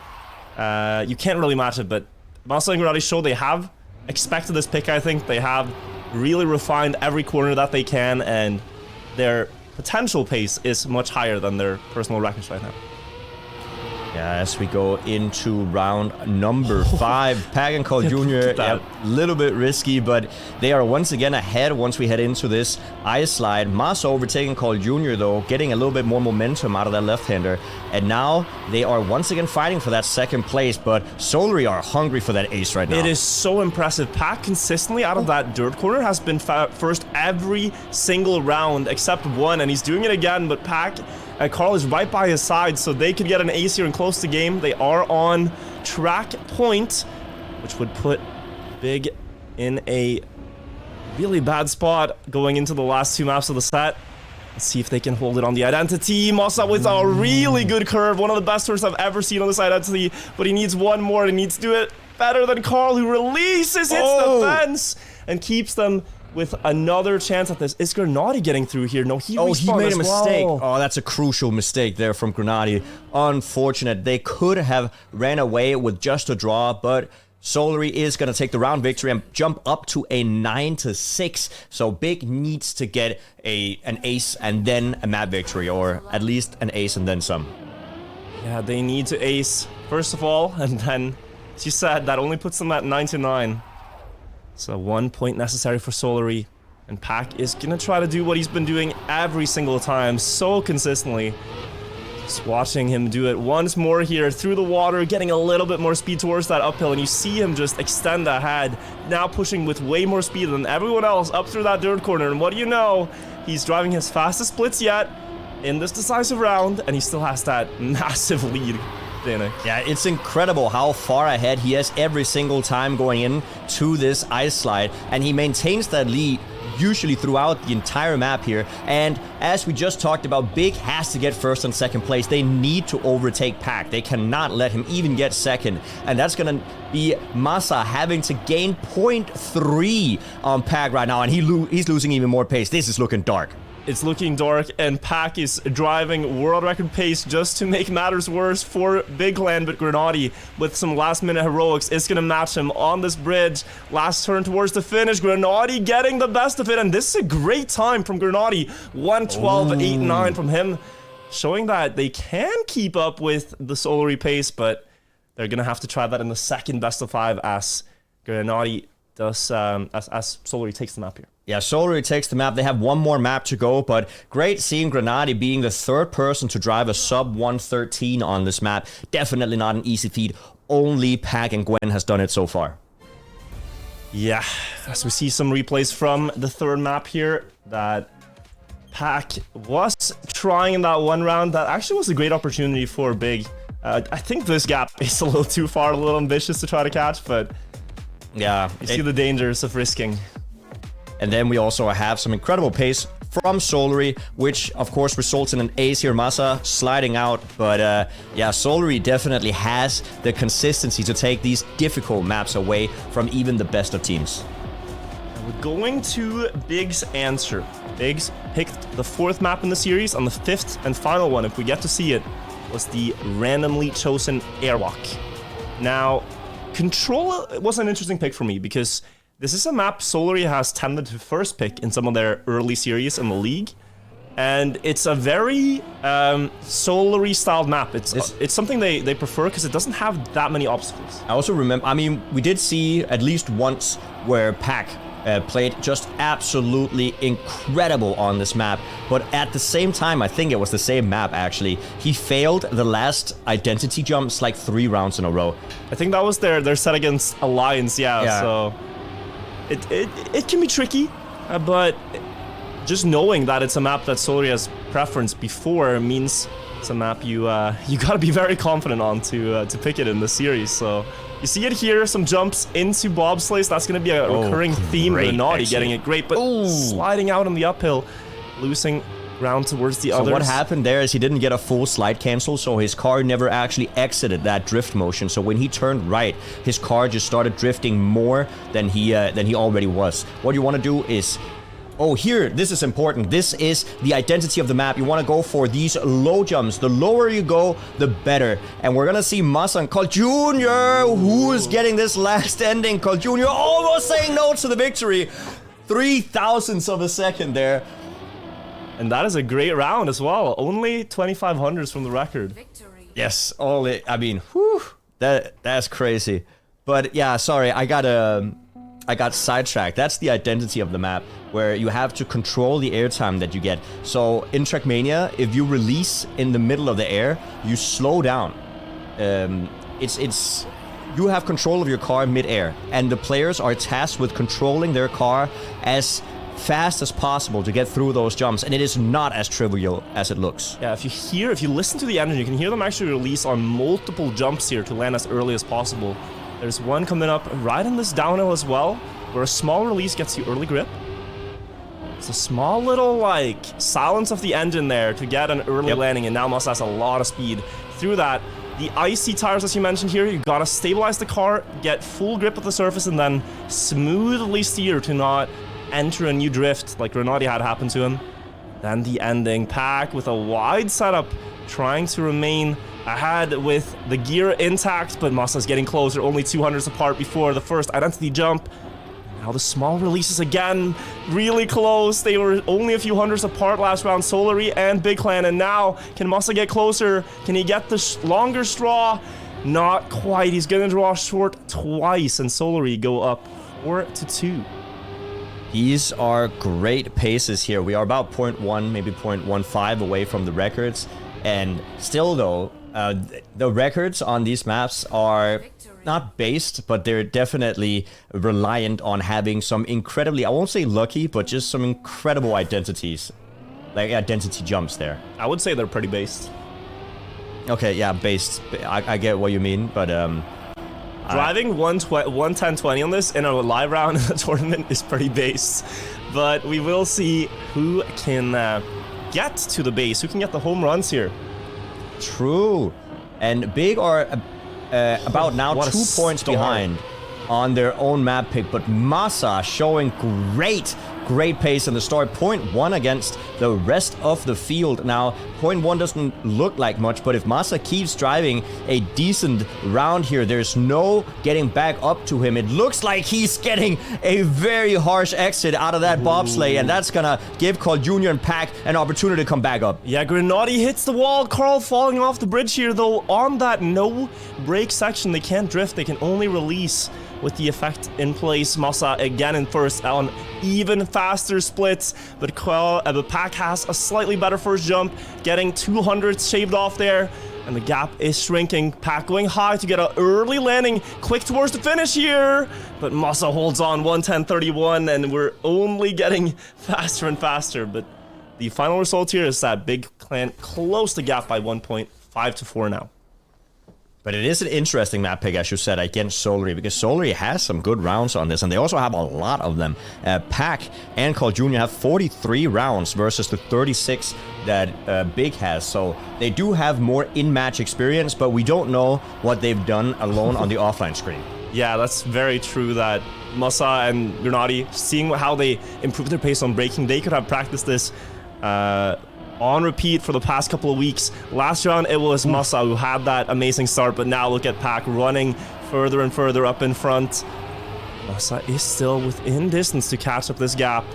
you can't really match it. But Massa and Grenadier show they have expected this pick, I think. They have really refined every corner that they can, and their potential pace is much higher than their personal records right now. Yeah, as we go into round number 5, Pac and Carl Jr. A little bit risky, but they are once again ahead once we head into this ice slide. Massa overtaking Carl Jr. though, getting a little bit more momentum out of that left-hander. And now they are once again fighting for that second place, but Solary are hungry for that ace right now. It is so impressive. Pac consistently out of that dirt corner has been first every single round except one, and he's doing it again, but Pac and Carl is right by his side, so they could get an ace here and close the game. They are on track point, which would put Big in a really bad spot going into the last 2 maps of the set. Let's see if they can hold it on the identity. Massa with a really good curve, one of the best turns I've ever seen on this identity, but he needs one more, and he needs to do it better than Carl, who releases, hits the fence, and keeps them with another chance at this. Is Grenadier getting through here? No, he made a mistake. Well. Oh, that's a crucial mistake there from Grenadier. Unfortunate. They could have ran away with just a draw, but Solary is going to take the round victory and jump up to a 9-6. So Big needs to get an ace and then a map victory, or at least an ace and then some. Yeah, they need to ace first of all, and then, as you said, that only puts them at 9-9. So 1 point necessary for Solary, and Pac is gonna try to do what he's been doing every single time so consistently. Just watching him do it once more here through the water, getting a little bit more speed towards that uphill, and you see him just extend ahead, now pushing with way more speed than everyone else up through that dirt corner. And what do you know? He's driving his fastest splits yet in this decisive round, and he still has that massive lead. Yeah, it's incredible how far ahead he is every single time going in to this ice slide, and he maintains that lead usually throughout the entire map here. And as we just talked about, Big has to get first and second place. They need to overtake Pack. They cannot let him even get second, and that's gonna be Masa having to gain 0.3 on Pack right now, and he's losing even more pace. This is looking dark. It's looking dark, and Pack is driving world record pace just to make matters worse for Big Clan, but Grenade, with some last-minute heroics, is going to match him on this bridge. Last turn towards the finish, Grenade getting the best of it, and this is a great time from Grenade. 1:12.89 from him, showing that they can keep up with the Solary pace, but they're going to have to try that in the second best of 5 as Grenade does, as Solary takes the map here. Yeah, Solary takes the map. They have one more map to go, but great seeing Grenade being the third person to drive a sub 113 on this map. Definitely not an easy feat. Only Pack and Gwen has done it so far. Yeah, as we see some replays from the third map here, that Pack was trying in that one round. That actually was a great opportunity for Big. I think this gap is a little too far, a little ambitious to try to catch, but yeah, you see the dangers of risking. And then we also have some incredible pace from Solary, which of course results in an ace here. Masa sliding out, but yeah, Solary definitely has the consistency to take these difficult maps away from even the best of teams. We're going to Big's answer. Big's picked the 4th map in the series, and the 5th and final one, if we get to see it, was the randomly chosen airwalk. Now, Control was an interesting pick for me because this is a map Solary has tended to first pick in some of their early series in the league, and it's a very Solary-styled map. It's something they prefer because it doesn't have that many obstacles. I also remember, I mean, we did see at least once where Pack played just absolutely incredible on this map, but at the same time, I think it was the same map actually, he failed the last identity jumps like 3 rounds in a row. I think that was their set against Alliance, yeah. So it can be tricky, but just knowing that it's a map that Solary has preference before means it's a map you gotta be very confident on to pick it in the series. So you see it here, some jumps into bobsleighs. That's gonna be a recurring theme. Grenade getting it great, but sliding out on the uphill, losing ground towards the others. So what happened there is he didn't get a full slide cancel, so his car never actually exited that drift motion. So when he turned right, his car just started drifting more than he already was. What you want to do is, oh, here, this is important. This is the identity of the map. You want to go for these low jumps. The lower you go, the better. And we're going to see Masa and Colt Jr., who is getting this last ending. Colt Jr. almost saying no to the victory. 3,000ths of a second there. And that is a great round as well. Only 2,500s from the record. Victory. Yes, I mean, whew, that's crazy. But yeah, sorry, I got sidetracked. That's the identity of the map, where you have to control the airtime that you get. So in Trackmania, if you release in the middle of the air, you slow down. You have control of your car mid-air, and the players are tasked with controlling their car as fast as possible to get through those jumps, and it is not as trivial as it looks. Yeah, if you listen to the engine, you can hear them actually release on multiple jumps here to land as early as possible. There's one coming up right in this downhill as well, where a small release gets you early grip. It's a small little, like, silence of the engine there to get an early landing, and now Masa has a lot of speed through that. The icy tires, as you mentioned here, you gotta stabilize the car, get full grip at the surface, and then smoothly steer to not enter a new drift like Grenade had happen to him. Then the ending, Pack with a wide setup, trying to remain ahead with the gear intact, but Masa's getting closer, only 200s apart before the first identity jump. Now the small releases again, really close. They were only a few hundreds apart last round, Solary and Big Clan, and now can Masa get closer? Can he get the longer straw? Not quite. He's gonna draw short twice, and Solary go up 4-2. These are great paces here. We are about 0.1, maybe 0.15 away from the records. And still though, the records on these maps are not based, but they're definitely reliant on having some incredibly, I won't say lucky, but just some incredible identities. Like identity jumps there. I would say they're pretty based. Okay, yeah, based. I get what you mean, but driving 110-20 on this in a live round in the tournament is pretty based. But we will see who can get to the base, who can get the home runs here. True. And Big are about now 2 points behind on their own map pick, but Masa showing great pace in the start. 0.1 against the rest of the field. Now, 0.1 doesn't look like much, but if Masa keeps driving a decent round here, there's no getting back up to him. It looks like he's getting a very harsh exit out of that bobsleigh, and that's gonna give Carl Jr. and Pack an opportunity to come back up. Yeah, Grenady hits the wall. Carl falling off the bridge here, though. On that no break section, they can't drift. They can only release with the effect in place. Masa again in first on even faster splits, but Pack has a slightly better first jump, getting 200 shaved off there, and the gap is shrinking. Pack going high to get an early landing, quick towards the finish here, but Masa holds on 110-31, and we're only getting faster and faster. But the final result here is that Big Clan closed the gap by 1 point, 5-4 now. But it is an interesting map pick, as you said, against Solary, because Solary has some good rounds on this, and they also have a lot of them. Pack and Carl Jr. have 43 rounds versus the 36 that Big has, so they do have more in-match experience, but we don't know what they've done alone on the offline screen. Yeah, that's very true that Masa and Grenady, seeing how they improved their pace on braking, they could have practiced this on repeat for the past couple of weeks. Last round, it was Masa who had that amazing start, but now look at Pack running further and further up in front. Masa is still within distance to catch up this gap,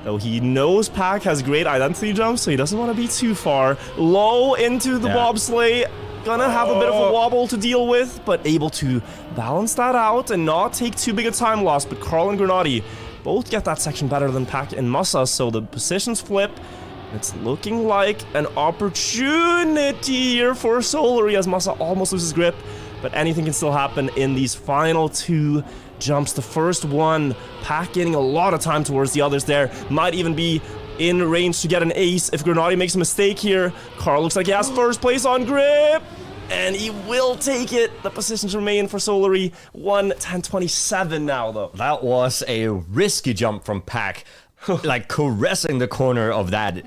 though he knows Pack has great identity jumps, so he doesn't want to be too far. Low into the bobsleigh, gonna have a bit of a wobble to deal with, but able to balance that out and not take too big a time loss. But Carl and Grenady both get that section better than Pack and Masa, so the positions flip. It's looking like an opportunity here for Solary as Masa almost loses grip, but anything can still happen in these final two jumps. The first one, Pack getting a lot of time towards the others there, might even be in range to get an ace if Grenady makes a mistake here. Carl looks like he has first place on grip, and he will take it. The positions remain for Solary. 1:10:27 now, though. That was a risky jump from Pack. Like caressing the corner of that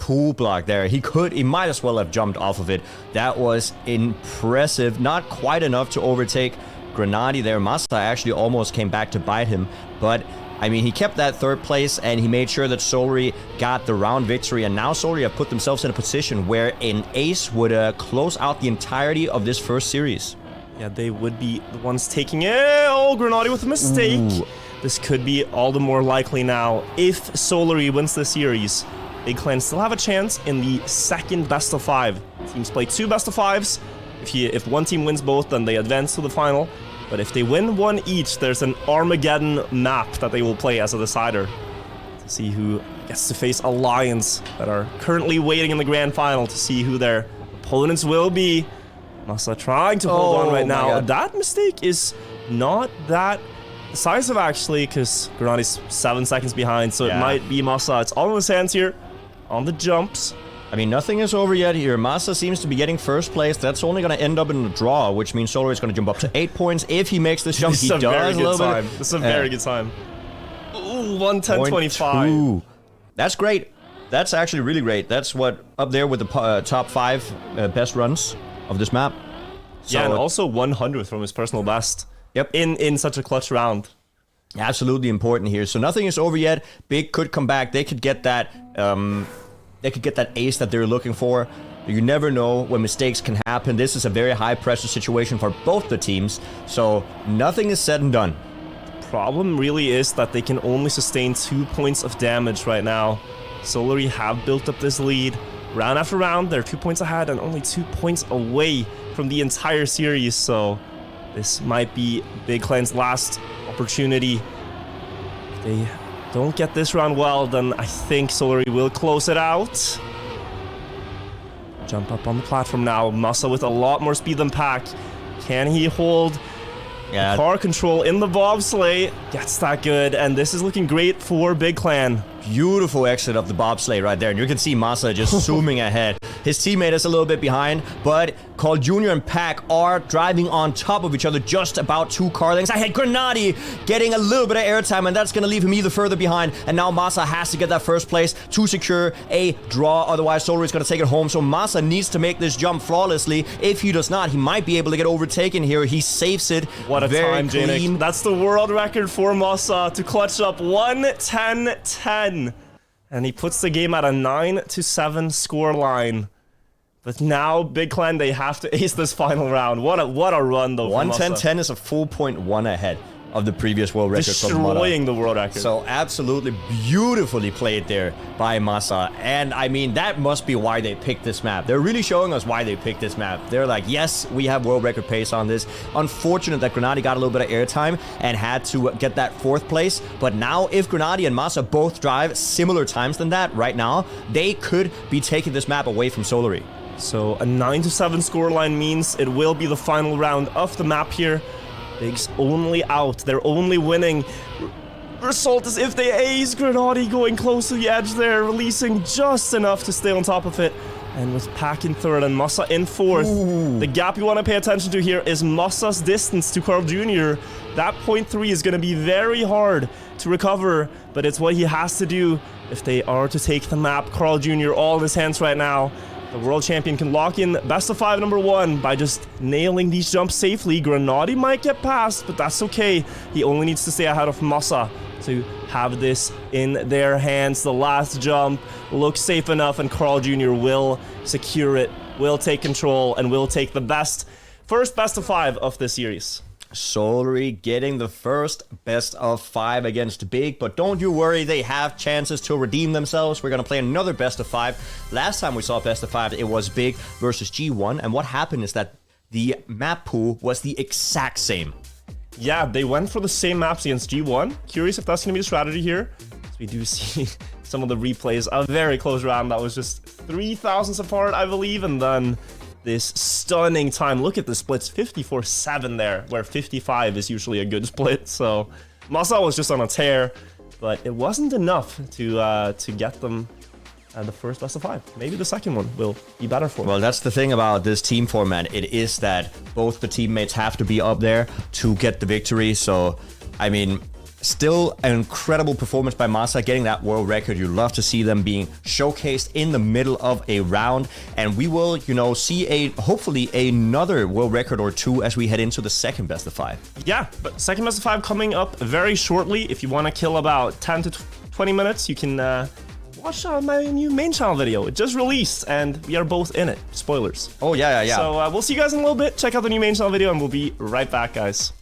pool block there. He might as well have jumped off of it. That was impressive. Not quite enough to overtake Grenady there. Masa actually almost came back to bite him, but I mean, he kept that third place and he made sure that Solary got the round victory, and now Solary have put themselves in a position where an ace would close out the entirety of this first series. Yeah, they would be the ones taking it. Oh, Grenady with a mistake. Ooh. This could be all the more likely now. If Solary wins the series, Big Clan still have a chance in the second best of 5. Teams play 2 best of 5s. If one team wins both, then they advance to the final. But if they win one each, there's an Armageddon map that they will play as a decider to see who gets to face Alliance that are currently waiting in the grand final to see who their opponents will be. Masa trying to hold on right now. That mistake is not that decisive, actually, because Grenady's 7 seconds behind, so it might be Masa. It's all in his hands here on the jumps. I mean, nothing is over yet here. Masa seems to be getting first place. That's only going to end up in a draw, which means Solary is going to jump up to 8 points. If he makes this jump, he does a little bit. This is a very good time. Ooh, 1:10:25. That's great. That's actually really great. That's what up there with the top 5 best runs of this map. So, yeah, and also 100th from his personal best. Yep. In such a clutch round. Absolutely important here. So nothing is over yet. Big could come back. They could get that ace that they're looking for. You never know when mistakes can happen. This is a very high pressure situation for both the teams. So nothing is said and done. The problem really is that they can only sustain 2 points of damage right now. Solary have built up this lead. Round after round, they're 2 points ahead and only 2 points away from the entire series. So this might be Big Clan's last opportunity. If they don't get this round well, then I think Solary will close it out. jump up on the platform now. Masa with a lot more speed than Pack. Can he hold the car control in the bobsleigh? Gets that good, and this is looking great for Big Clan. Beautiful exit of the bobsleigh right there. And you can see Masa just zooming ahead. His teammate is a little bit behind, but Carl Jr. and Pack are driving on top of each other, just about 2 car lengths. I had Grenady getting a little bit of airtime, and that's going to leave him even further behind. And now Masa has to get that first place to secure a draw. Otherwise, Solari is going to take it home. So Masa needs to make this jump flawlessly. If he does not, he might be able to get overtaken here. He saves it. What a very time, clean. Jnic. That's the world record for Masa to clutch up 1:10:10. And he puts the game at a 9-7 score line. But now, Big Clan, they have to ace this final round. What a run, though, for Masa. 1:10:10 is a full 0.1 ahead of the previous world record from Mata. Destroying the world record. So absolutely beautifully played there by Masa. And I mean, that must be why they picked this map. They're really showing us why they picked this map. They're like, yes, we have world record pace on this. Unfortunate that Grenady got a little bit of airtime and had to get that 4th place. But now if Grenady and Masa both drive similar times than that right now, they could be taking this map away from Solari. So a 9-7 scoreline means it will be the final round of the map here. Big's only out. They're only winning. Result is if they ace. Grenady going close to the edge there, releasing just enough to stay on top of it. And with Pack in 3rd and Masa in 4th, the gap you want to pay attention to here is Masa's distance to Carl Jr. That 0.3 is going to be very hard to recover, but it's what he has to do if they are to take the map. Carl Jr. all in his hands right now. The world champion can lock in best of 5 number 1 by just nailing these jumps safely. Grenady might get past, but that's okay. He only needs to stay ahead of Masa to have this in their hands. The last jump looks safe enough, and Carl Jr. will secure it, will take control, and will take the first best of 5 of this series. Solari getting the first best of 5 against Big, but don't you worry, they have chances to redeem themselves. We're going to play another best of 5. Last time we saw best of 5, it was Big versus G1, and what happened is that the map pool was the exact same. Yeah, they went for the same maps against G1. Curious if that's going to be the strategy here. So we do see some of the replays. A very close round that was just 3 thousandths apart, I believe, and then this stunning time. Look at the splits, 54-7 there, where 55 is usually a good split. So Masa was just on a tear, but it wasn't enough to get them the first best of 5. Maybe the second one will be better for them. Well, that's the thing about this team format. It is that both the teammates have to be up there to get the victory. So, I mean, still an incredible performance by Masa, getting that world record. You love to see them being showcased in the middle of a round, and we will, see hopefully another world record or 2 as we head into the second best of 5. Yeah, but second best of 5 coming up very shortly. If you want to kill about 10 to 20 minutes, you can watch my new main channel video. It just released, and we are both in it. Spoilers. Oh, yeah. So we'll see you guys in a little bit. Check out the new main channel video, and we'll be right back, guys.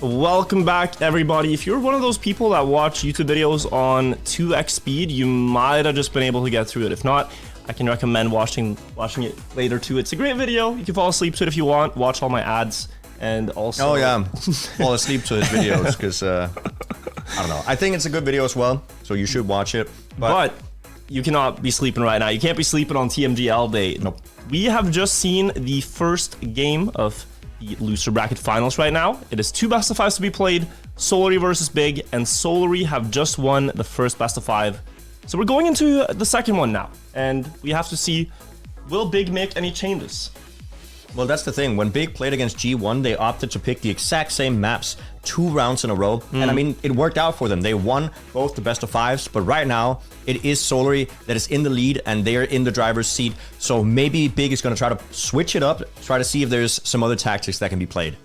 Welcome back, everybody. If you're one of those people that watch YouTube videos on 2x speed, you might have just been able to get through it. If not, I can recommend watching it later too. It's a great video. You can fall asleep to it if you want. Watch all my ads and also... Oh yeah, fall asleep to his videos because, I don't know. I think it's a good video as well, so you should watch it. But you cannot be sleeping right now. You can't be sleeping on TMGL day. Nope. We have just seen the first game of the loser bracket finals right now. It is 2 best of 5s to be played, Solary versus Big, and Solary have just won the first best of 5. So we're going into the second one now, and we have to see, will Big make any changes? Well, that's the thing. When Big played against G1, they opted to pick the exact same maps 2 rounds in a row. And I mean, it worked out for them. They won both the best of 5s, but right now it is Solary that is in the lead and they're in the driver's seat. So maybe Big is going to try to switch it up, try to see if there's some other tactics that can be played.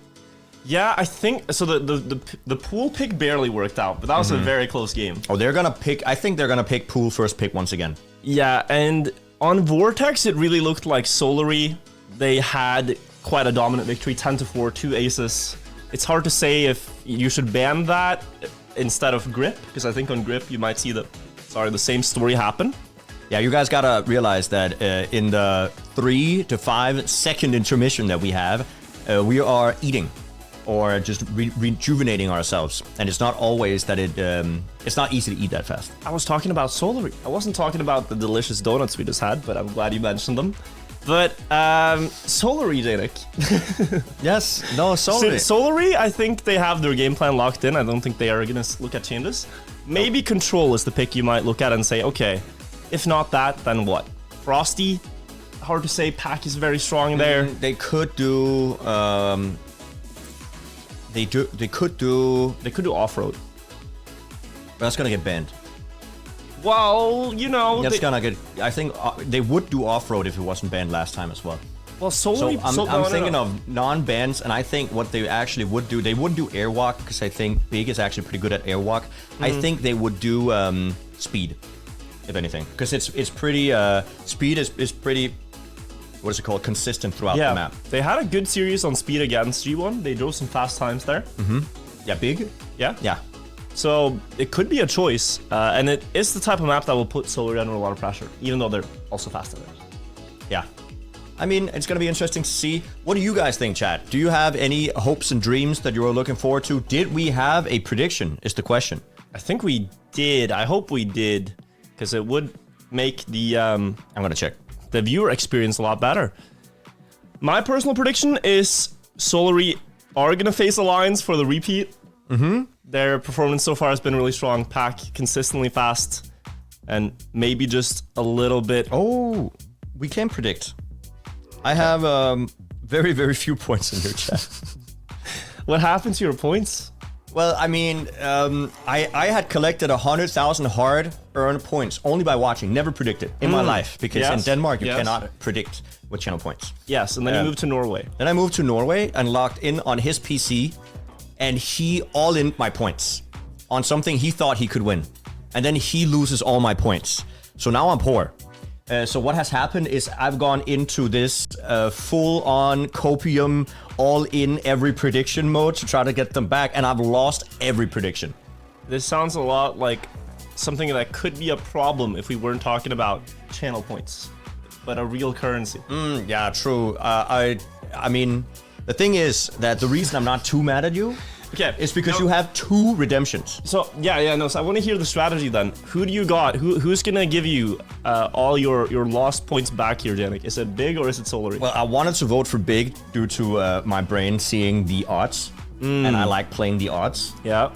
Yeah, I think so. The pool pick barely worked out, but that was a very close game. Oh, they're going to pick, I think they're going to pick pool first pick once again. Yeah, and on Vortex, it really looked like Solary, they had quite a dominant victory, 10-4, 2 aces. It's hard to say if you should ban that instead of Grip, because I think on Grip you might see the same story happen. Yeah, you guys gotta realize that in the 3 to 5 second intermission that we have, we are eating or just rejuvenating ourselves, and it's not always that it's not easy to eat that fast. I was talking about Solary. I wasn't talking about the delicious donuts we just had, but I'm glad you mentioned them. But Solary, Jnic. Yes, no, Solary. Solary, I think they have their game plan locked in. I don't think they are going to look at changes. Maybe Control is the pick you might look at and say, okay, if not that, then what? Frosty? Hard to say. Pack is very strong there. They could do. They could do off-road. But that's gonna get banned. Well, you know, that's gonna get. I think they would do off-road if it wasn't banned last time as well. Well, Solary. So I'm thinking of non-bans, and I think what they actually would do, they wouldn't do airwalk because I think Big is actually pretty good at airwalk. I think they would do speed, if anything, because it's pretty. Speed is pretty. What is it called? Consistent throughout the map. They had a good series on speed against G1. They drove some fast times there. Yeah, Big. Yeah. Yeah. So it could be a choice, and it is the type of map that will put Solary under a lot of pressure, even though they're also fast at it. Yeah. I mean, it's going to be interesting to see. What do you guys think, chat? Do you have any hopes and dreams that you're looking forward to? Did we have a prediction, is the question. I think we did. I hope we did, because it would make the... I'm going to check. The viewer experience a lot better. My personal prediction is Solary are going to face Alliance for the repeat. Their performance so far has been really strong. Pack consistently fast, and maybe just a little bit. Oh, we can predict. I have very, very few points in your chat. What happened to your points? Well, I mean, I had collected 100,000 hard-earned points only by watching, never predicted in my life, because in Denmark you cannot predict with channel points. Yes, and then you moved to Norway. Then I moved to Norway and logged in on his PC, and he all-in my points on something he thought he could win. And then he loses all my points. So now I'm poor. So what has happened is I've gone into this full-on copium, all-in every prediction mode to try to get them back, and I've lost every prediction. This sounds a lot like something that could be a problem if we weren't talking about channel points, but a real currency. Yeah, true. I mean, the thing is that the reason I'm not too mad at you is because you have 2 redemptions. So, so I want to hear the strategy then. Who do you got? Who's going to give you all your lost points back here, Jnic? Is it Big or is it Solary? Well, I wanted to vote for Big due to my brain seeing the odds, and I like playing the odds. Yeah.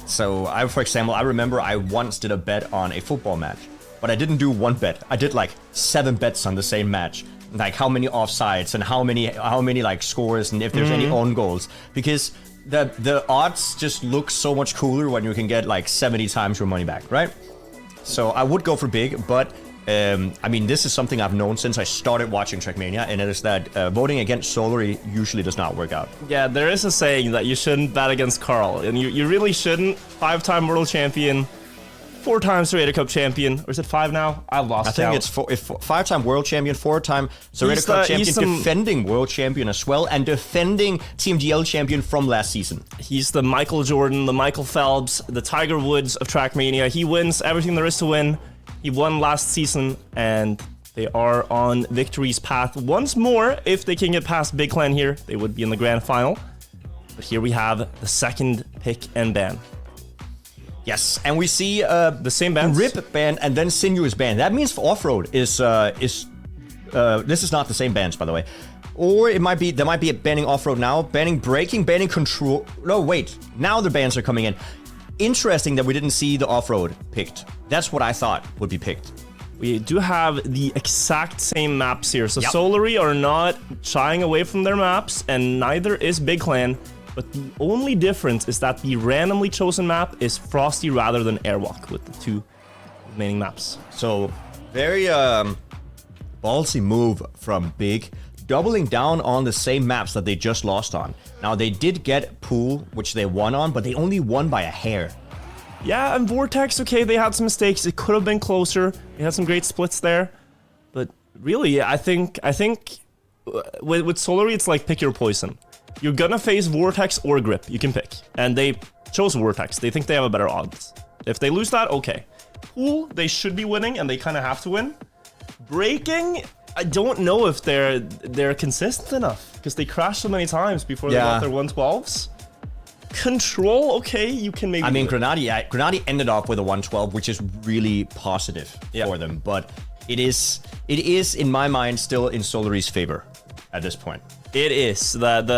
So, for example, I remember I once did a bet on a football match, but I didn't do 1 bet. I did like 7 bets on the same match. Like how many offsides and how many like scores and if there's any own goals, because the odds just look so much cooler when you can get like 70 times your money back, right? So I would go for Big, but I mean, this is something I've known since I started watching Trackmania, and it is that voting against Solary usually does not work out. Yeah, there is a saying that you shouldn't bet against Carl, and you really shouldn't. 5-time world champion, 4-time Serrated Cup champion. Or is it 5 now? I've lost count. I think it's 5-time world champion, 4-time Serrated Cup champion, defending world champion as well, and defending TMGL champion from last season. He's the Michael Jordan, the Michael Phelps, the Tiger Woods of Trackmania. He wins everything there is to win. He won last season, and they are on victory's path once more. If they can get past Big Clan here, they would be in the grand final. But here we have the second pick and ban. Yes, and we see the same bans. Rip ban and then Sinuous ban. That means for off-road is this is not the same bans, by the way. Or it might be, there might be a banning off-road now, banning braking, banning control. No, wait, now the bans are coming in. Interesting that we didn't see the off-road picked. That's what I thought would be picked. We do have the exact same maps here. So Solary are not shying away from their maps, and neither is Big Clan. But the only difference is that the randomly chosen map is Frosty rather than Airwalk with the 2 remaining maps. So, very ballsy move from Big, doubling down on the same maps that they just lost on. Now, they did get Pool, which they won on, but they only won by a hair. Yeah, and Vortex, okay, they had some mistakes. It could have been closer. They had some great splits there. But really, I think with Solary, it's like pick your poison. You're gonna face Vortex or Grip, you can pick. And they chose Vortex, they think they have a better odds. If they lose that, okay. Pool, they should be winning, and they kind of have to win. Braking, I don't know if they're consistent enough, because they crashed so many times before they got their 112s. Control, okay, you can maybe... I mean, Grenadi ended off with a 112, which is really positive for them, but it is, in my mind, still in Solary's favor at this point. It is. But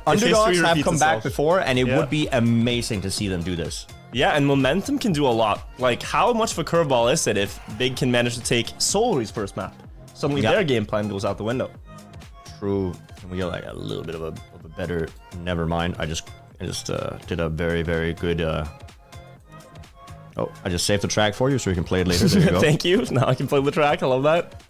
underdogs have come back before, and it would be amazing to see them do this. Yeah, and momentum can do a lot. Like, how much of a curveball is it if Big can manage to take Solary's first map? Suddenly their game plan goes out the window. True. Can we get like a little bit of a better... Never mind. I just did a very, very good... Oh, I just saved the track for you so you can play it later. There you go. Thank you. Now I can play the track. I love that.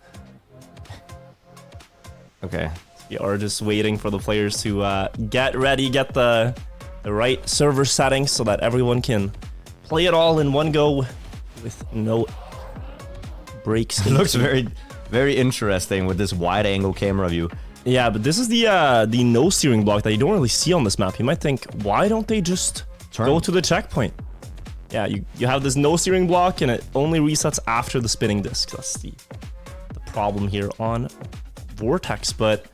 Okay. We are just waiting for the players to get ready, get the right server settings so that everyone can play it all in one go with no breaks. It looks very, very interesting with this wide angle camera view. Yeah, but this is the no steering block that you don't really see on this map. You might think, why don't they just go to the checkpoint? Yeah, you have this no steering block and it only resets after the spinning disc. That's the problem here on Vortex. But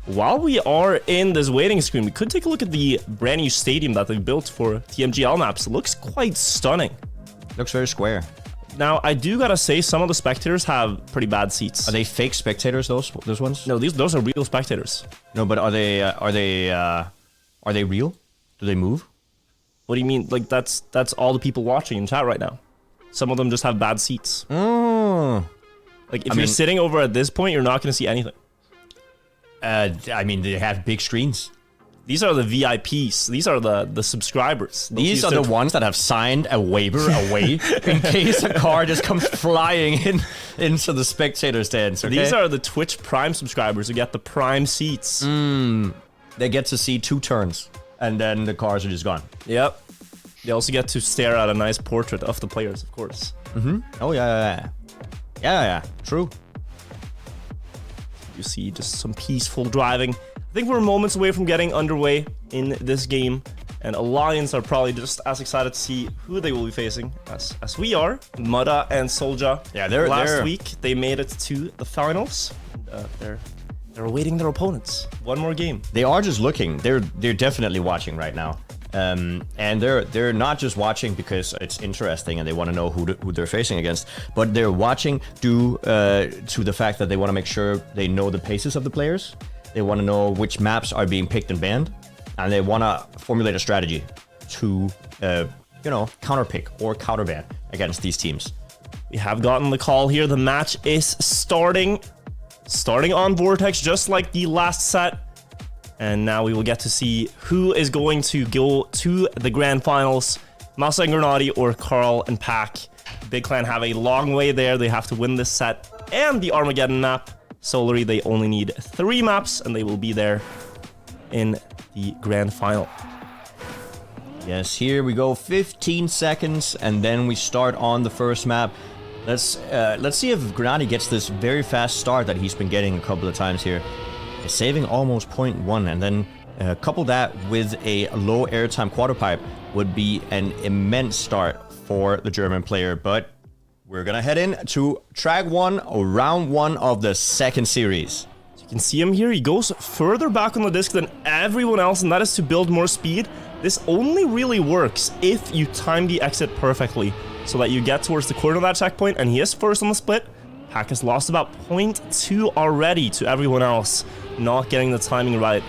while we are in this waiting screen, we could take a look at the brand new stadium that they've built for TMGL maps. It looks quite stunning. Looks very square. Now, I do gotta say, some of the spectators have pretty bad seats. Are they fake spectators, those ones? No, those are real spectators. No, but are they real? Do they move? What do you mean? Like, that's all the people watching in chat right now. Some of them just have bad seats. Oh. Like, if you're sitting over at this point, you're not gonna see anything. I mean, they have big screens. These are the VIPs. These are the subscribers. These are the ones that have signed a waiver away in case a car just comes flying into the spectator stands. Okay? These are the Twitch Prime subscribers who get the Prime seats. They get to see 2 turns, and then the cars are just gone. Yep. They also get to stare at a nice portrait of the players, of course. Oh, yeah. True. You see just some peaceful driving. I think we're moments away from getting underway in this game, and Alliance are probably just as excited to see who they will be facing as we are. Mudda and Solja. Yeah, last week they made it to the finals. They're awaiting their opponents. One more game. They are just looking. They're definitely watching right now, and they're not just watching because it's interesting and they want to know who they're facing against, but they're watching due to the fact that they want to make sure they know the paces of the players. They want to know which maps are being picked and banned, and they want to formulate a strategy to, counterpick or counterban against these teams. We have gotten the call here. The match is starting on Vortex, just like the last set. And now we will get to see who is going to go to the grand finals. Masa and Grenadi or Carl and Pack. Big Clan have a long way there. They have to win this set and the Armageddon map. Solary, they only need 3 maps, and they will be there in the grand final. Yes, here we go. 15 seconds, and then we start on the first map. Let's see if Granati gets this very fast start that he's been getting a couple of times here. He's saving almost 0.1, and then couple that with a low airtime quarter pipe would be an immense start for the German player. But we're gonna head in to track 1, or round 1 of the second series. You can see him here. He goes further back on the disc than everyone else, and that is to build more speed. This only really works if you time the exit perfectly, so that you get towards the corner of that checkpoint, and he is first on the split. Pack has lost about 0.2 already to everyone else, not getting the timing right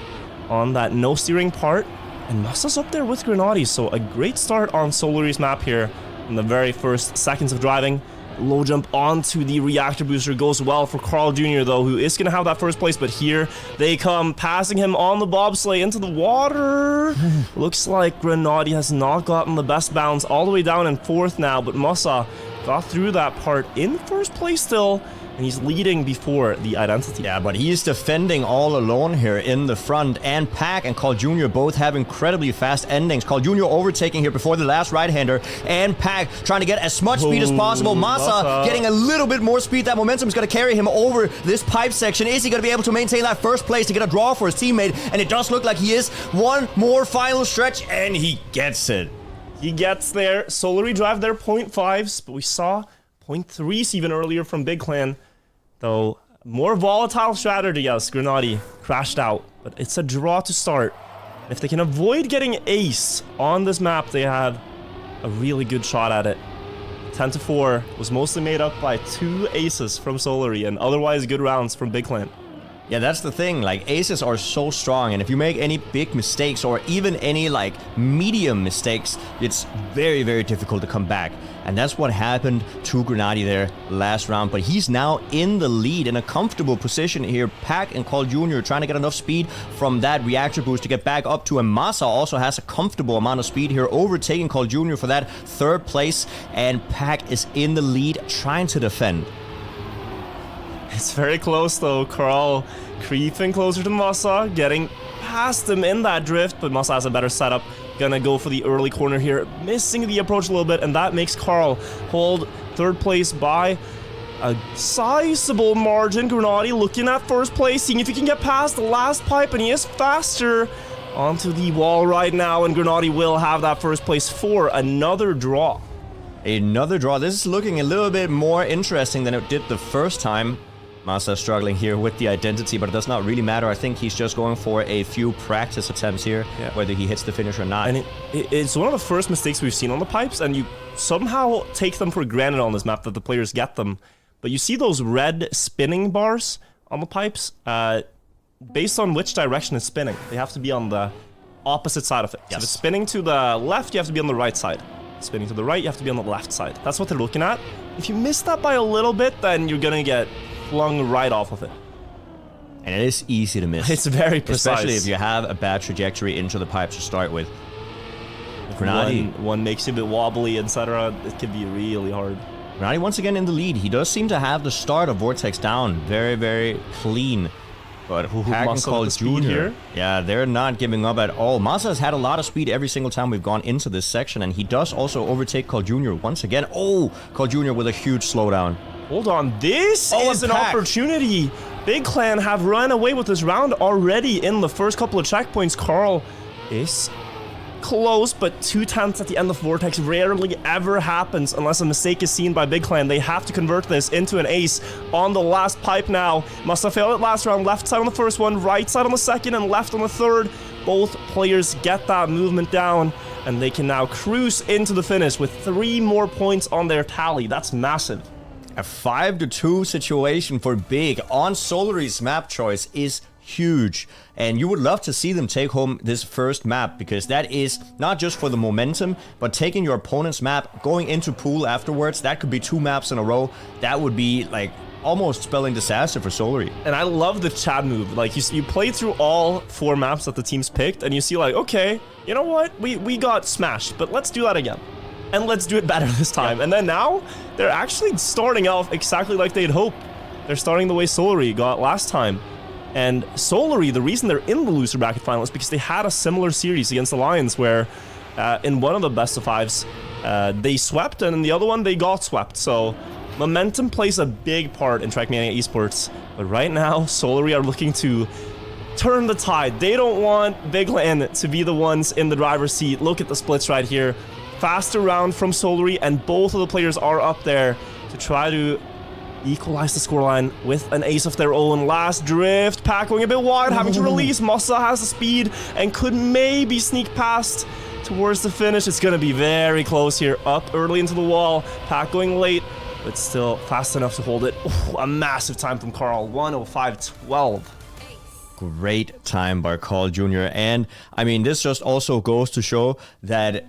on that no steering part. And Musta's up there with Granati, so a great start on Solary's map here in the very first seconds of driving. Low jump onto the reactor booster goes well for Carl Jr. though, who is going to have that first place, but here they come, passing him on the bobsleigh into the water. Looks like Granati has not gotten the best bounce, all the way down in 4th now, but Musa got through that part in first place still, and he's leading before the identity. Yeah, but he is defending all alone here in the front, and Pack and Carl Jr. both have incredibly fast endings. Carl Jr. overtaking here before the last right-hander, and Pack trying to get as much speed as possible. Masa getting a little bit more speed. That momentum is going to carry him over this pipe section. Is he going to be able to maintain that first place to get a draw for his teammate? And it does look like he is. One more final stretch, and he gets it. He gets there. Solary drive their 0.5s, but we saw 0.3s even earlier from Big Clan. Though, more volatile strategy as Granati crashed out. But it's a draw to start. If they can avoid getting ace on this map, they have a really good shot at it. 10-4 was mostly made up by 2 aces from Solary and otherwise good rounds from Big Clan. Yeah, that's the thing. Like, aces are so strong, and if you make any big mistakes or even any, like, medium mistakes, it's very, very difficult to come back. And that's what happened to Granati there last round. But he's now in the lead in a comfortable position here. Pack and Carl Jr. trying to get enough speed from that reactor boost to get back up to him. Masa also has a comfortable amount of speed here, overtaking Carl Jr. for that 3rd place. And Pack is in the lead, trying to defend. It's very close though. Carl creeping closer to Masa, getting past him in that drift, but Masa has a better setup. Gonna go for the early corner here, missing the approach a little bit, and that makes Carl hold 3rd place by a sizable margin. Granati looking at 1st place, seeing if he can get past the last pipe, and he is faster onto the wall right now, and Granati will have that 1st place for another draw. Another draw. This is looking a little bit more interesting than it did the first time. Masa struggling here with the identity, but it does not really matter. I think he's just going for a few practice attempts here, whether he hits the finish or not. And it's one of the first mistakes we've seen on the pipes, and you somehow take them for granted on this map that the players get them. But you see those red spinning bars on the pipes, based on which direction it's spinning. They have to be on the opposite side of it. Yes. So if it's spinning to the left, you have to be on the right side. Spinning to the right, you have to be on the left side. That's what they're looking at. If you miss that by a little bit, then you're gonna get flung right off of it. And it is easy to miss. It's very precise. Especially if you have a bad trajectory into the pipe to start with. If one makes you a bit wobbly, etc., it can be really hard. Granati once again in the lead. He does seem to have the start of Vortex down very, very clean. But Pack and Carl Jr., yeah, they're not giving up at all. Masa has had a lot of speed every single time we've gone into this section, and he does also overtake Carl Jr. once again. Oh, Carl Jr. with a huge slowdown. Hold on, this is an opportunity. Big Clan have run away with this round already in the first couple of checkpoints. Carl is close, but 2/10 at the end of Vortex rarely ever happens unless a mistake is seen by Big Clan. They have to convert this into an ace on the last pipe now. Must have failed it last round. Left side on the first one, right side on the second, and left on the third. Both players get that movement down, and they can now cruise into the finish with 3 more points on their tally. That's massive. A 5-2 situation for Big on Solary's map choice is huge, and you would love to see them take home this first map, because that is not just for the momentum, but taking your opponent's map, going into pool afterwards. That could be 2 maps in a row. That would be like almost spelling disaster for Solary. And I love the Chad move. Like, you play through all 4 maps that the teams picked, and you see like, okay, you know what, we got smashed, but let's do that again. And let's do it better this time. Yeah. And then now, they're actually starting off exactly like they'd hoped. They're starting the way Solary got last time. And Solary, the reason they're in the loser bracket final is because they had a similar series against the Lions where in one of the best of fives, they swept, and in the other one, they got swept. So momentum plays a big part in Trackmania esports. But right now, Solary are looking to turn the tide. They don't want Big Clan to be the ones in the driver's seat. Look at the splits right here. Faster round from Solary, and both of the players are up there to try to equalize the scoreline with an ace of their own. Last drift, Pack going a bit wide, having to release. Mossa has the speed and could maybe sneak past towards the finish. It's gonna be very close here. Up early into the wall, Pack going late, but still fast enough to hold it. Ooh, a massive time from Carl, 1:05.12. Great time by Carl Jr. And I mean, this just also goes to show that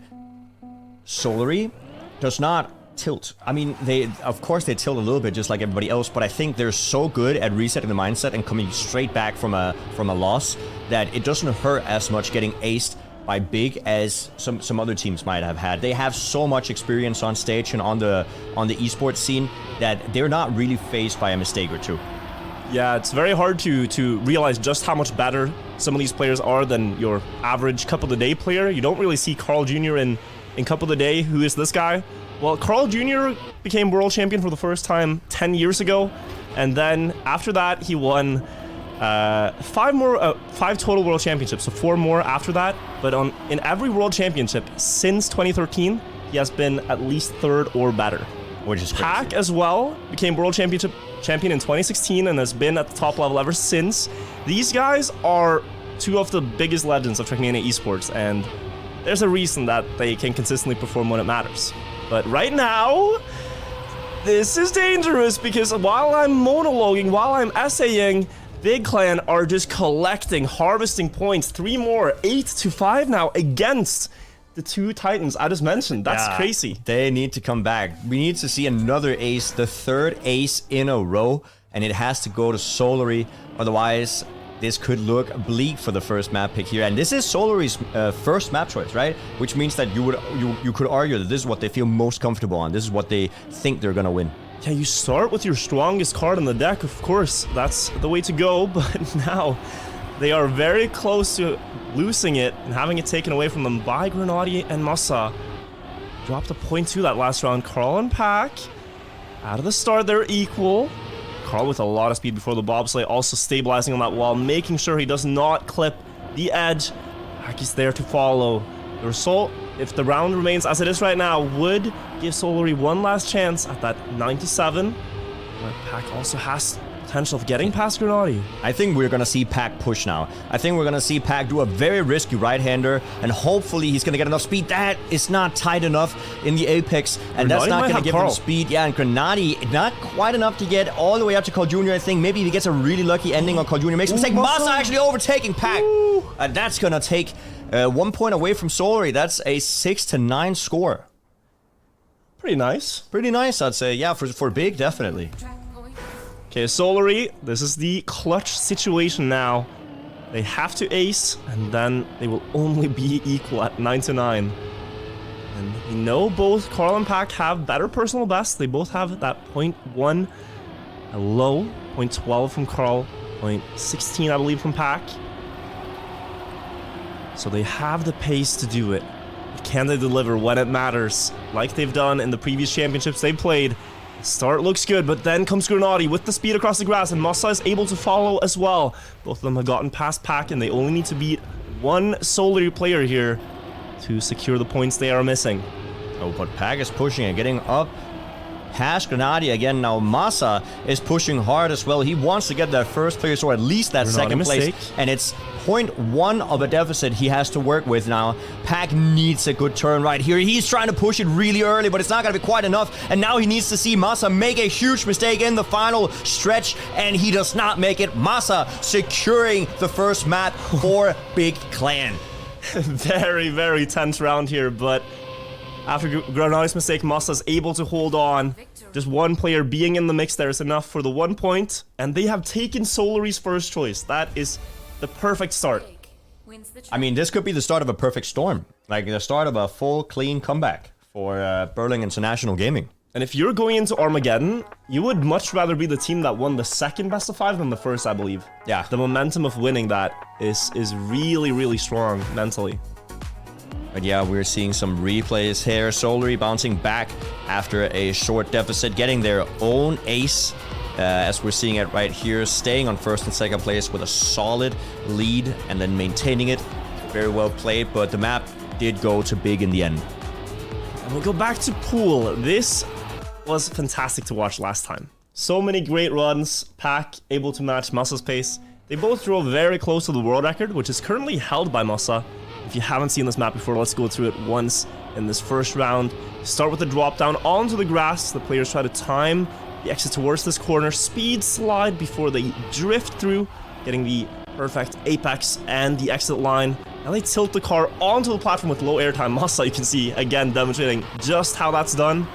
Solary does not tilt. I mean, of course they tilt a little bit just like everybody else, but I think they're so good at resetting the mindset and coming straight back from a loss that it doesn't hurt as much getting aced by Big as some other teams might have had. They have so much experience on stage and on the esports scene that they're not really faced by a mistake or two. Yeah, it's very hard to realize just how much better some of these players are than your average Cup of the Day player. You don't really see Carl Jr. in Cup of the Day. Who is this guy? Well, Carl Jr. became world champion for the first time 10 years ago, and then after that he won 5 total world championships, so 4 more after that. But in every world championship since 2013, he has been at least 3rd or better. Which is crazy. Pack as well became world champion in 2016 and has been at the top level ever since. These guys are 2 of the biggest legends of Trackmania esports, and there's a reason that they can consistently perform when it matters. But right now, this is dangerous because while I'm monologuing, while I'm essaying, Big Clan are just collecting, harvesting points. 3 more, 8-5 now against the 2 Titans I just mentioned. That's crazy. They need to come back. We need to see another ace, the 3rd ace in a row, and it has to go to Solary. Otherwise, this could look bleak for the first map pick here. And this is Solary's first map choice, right? Which means that you could argue that this is what they feel most comfortable on. This is what they think they're gonna win. Yeah, you start with your strongest card in the deck, of course. That's the way to go, but now they are very close to losing it and having it taken away from them by Grenadier and Mossa. Dropped a point 2 that last round. Carl and Pack, out of the start, they're equal. Carl with a lot of speed before the bobsleigh, also stabilizing on that wall, making sure he does not clip the edge. Pack is there to follow. The result, if the round remains as it is right now, would give Solary one last chance at that 9-7. But Pack also has potential of getting past Grenadier. I think we're gonna see Pack push now. I think we're gonna see Pack do a very risky right-hander, and hopefully he's gonna get enough speed. That is not tight enough in the apex, and that's not gonna give him speed. Yeah, and Grenadier, not quite enough to get all the way up to Carl Jr. I think maybe he gets a really lucky ending on Carl Jr. Makes a mistake. Mossa actually overtaking Pack. That's gonna take 1 point away from Solary. That's a 6-9 score. Pretty nice. Pretty nice, I'd say. Yeah, for Big, definitely. Okay, Solary, this is the clutch situation now. They have to ace, and then they will only be equal at 9-9. And we know both Carl and Pack have better personal bests. They both have that 0.1, a low, 0.12 from Carl, 0.16 I believe from Pack. So they have the pace to do it. But can they deliver when it matters? Like they've done in the previous championships they played. Start looks good, but then comes Grenadier with the speed across the grass, and Mossa is able to follow as well. Both of them have gotten past Pack, and they only need to beat one Solary player here to secure the points they are missing. Oh, but Pack is pushing and getting up past Grenadier again. Now Mossa is pushing hard as well. He wants to get that first place, or at least that second place, and it's 0.1 of a deficit he has to work with now. Pack needs a good turn right here. He's trying to push it really early, but it's not going to be quite enough. And now he needs to see Mossa make a huge mistake in the final stretch, and he does not make it. Mossa securing the first map for Big Clan. Very, very tense round here, but after Grenadier's mistake, Mossa is able to hold on. Just one player being in the mix there is enough for the 1 point, and they have taken Solary's first choice. That is the perfect start. I mean, this could be the start of a perfect storm. Like the start of a full, clean comeback for Berlin International Gaming. And if you're going into Armageddon, you would much rather be the team that won the second best of 5 than the first, I believe. Yeah. The momentum of winning that is really, really strong mentally. But yeah, we're seeing some replays here. Solary bouncing back after a short deficit, getting their own ace, as we're seeing it right here, staying on first and second place with a solid lead and then maintaining it. Very well played, but the map did go to big in the end. And we go back to pool. This was fantastic to watch last time. So many great runs. Pack able to match Masa's pace. They both drove very close to the world record, which is currently held by Masa. If you haven't seen this map before, let's go through it once in this first round. Start with the drop down onto the grass. The players try to time the exit towards this corner. Speed slide before they drift through, getting the perfect apex and the exit line. Now they tilt the car onto the platform with low airtime. Masa, you can see, again, demonstrating just how that's done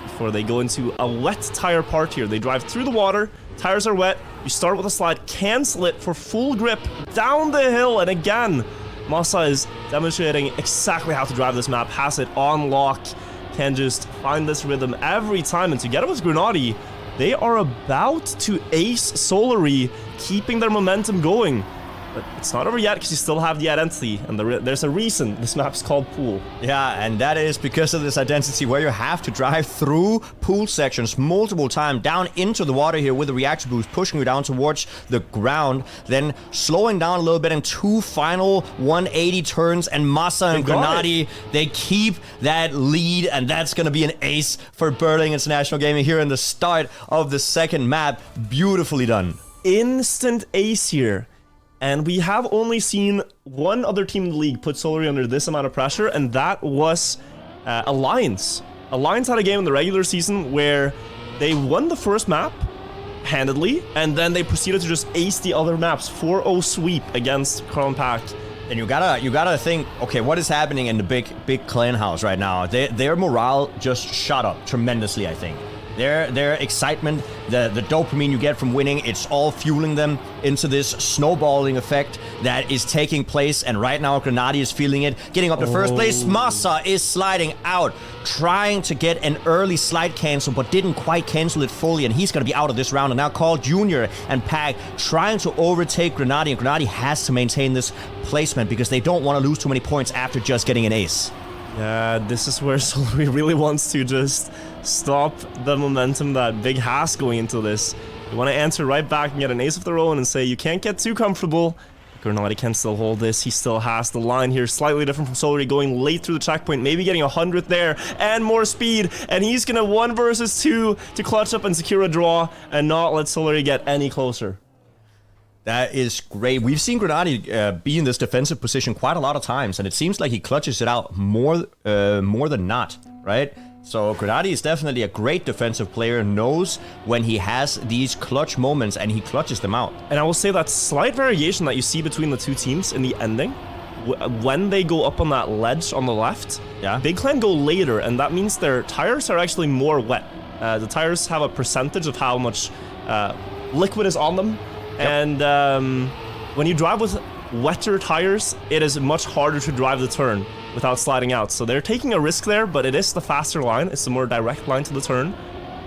before they go into a wet tire part here. They drive through the water, tires are wet, you start with a slide, cancel it for full grip down the hill, and again, Masa is demonstrating exactly how to drive this map, has it on lock, can just find this rhythm every time, and together with Grenadi, they are about to ace Solary, keeping their momentum going. But it's not over yet because you still have the identity, and there's a reason this map's called pool. Yeah, and that is because of this identity where you have to drive through pool sections multiple times down into the water here with the reaction boost, pushing you down towards the ground, then slowing down a little bit in 2 final 180 turns, and Masa and Grenadi, they keep that lead, and that's going to be an ace for Berlin International Gaming here in the start of the second map. Beautifully done. Instant ace here. And we have only seen one other team in the league put Solary under this amount of pressure, and that was Alliance. Alliance had a game in the regular season where they won the first map handedly, and then they proceeded to just ace the other maps. 4-0 sweep against Carl and Pack. And you gotta think, okay, what is happening in the big clan house right now? Their morale just shot up tremendously, I think. Their excitement, the dopamine you get from winning, it's all fueling them into this snowballing effect that is taking place. And right now, Grenadi is feeling it, getting up to first place. Masa is sliding out, trying to get an early slide cancel, but didn't quite cancel it fully. And he's going to be out of this round. And now Carl Jr. and Pack trying to overtake Grenadi. And Grenadi has to maintain this placement because they don't want to lose too many points after just getting an ace. Yeah, this is where Solary really wants to just stop the momentum that Big has going into this. You want to answer right back and get an ace of their own and say you can't get too comfortable. Grenadi can still hold this. He still has the line here, slightly different from Solary, going late through the checkpoint, maybe getting 100th there and more speed. And he's going to 1 versus 2 to clutch up and secure a draw and not let Solary get any closer. That is great. We've seen Grenadi be in this defensive position quite a lot of times, and it seems like he clutches it out more than not, right? So Grenadi is definitely a great defensive player, knows when he has these clutch moments, and he clutches them out. And I will say that slight variation that you see between the two teams in the ending, when they go up on that ledge on the left, yeah, Big Clan go later, and that means their tires are actually more wet. The tires have a percentage of how much liquid is on them. Yep. And when you drive with wetter tires, it is much harder to drive the turn without sliding out. So they're taking a risk there, but it is the faster line. It's the more direct line to the turn.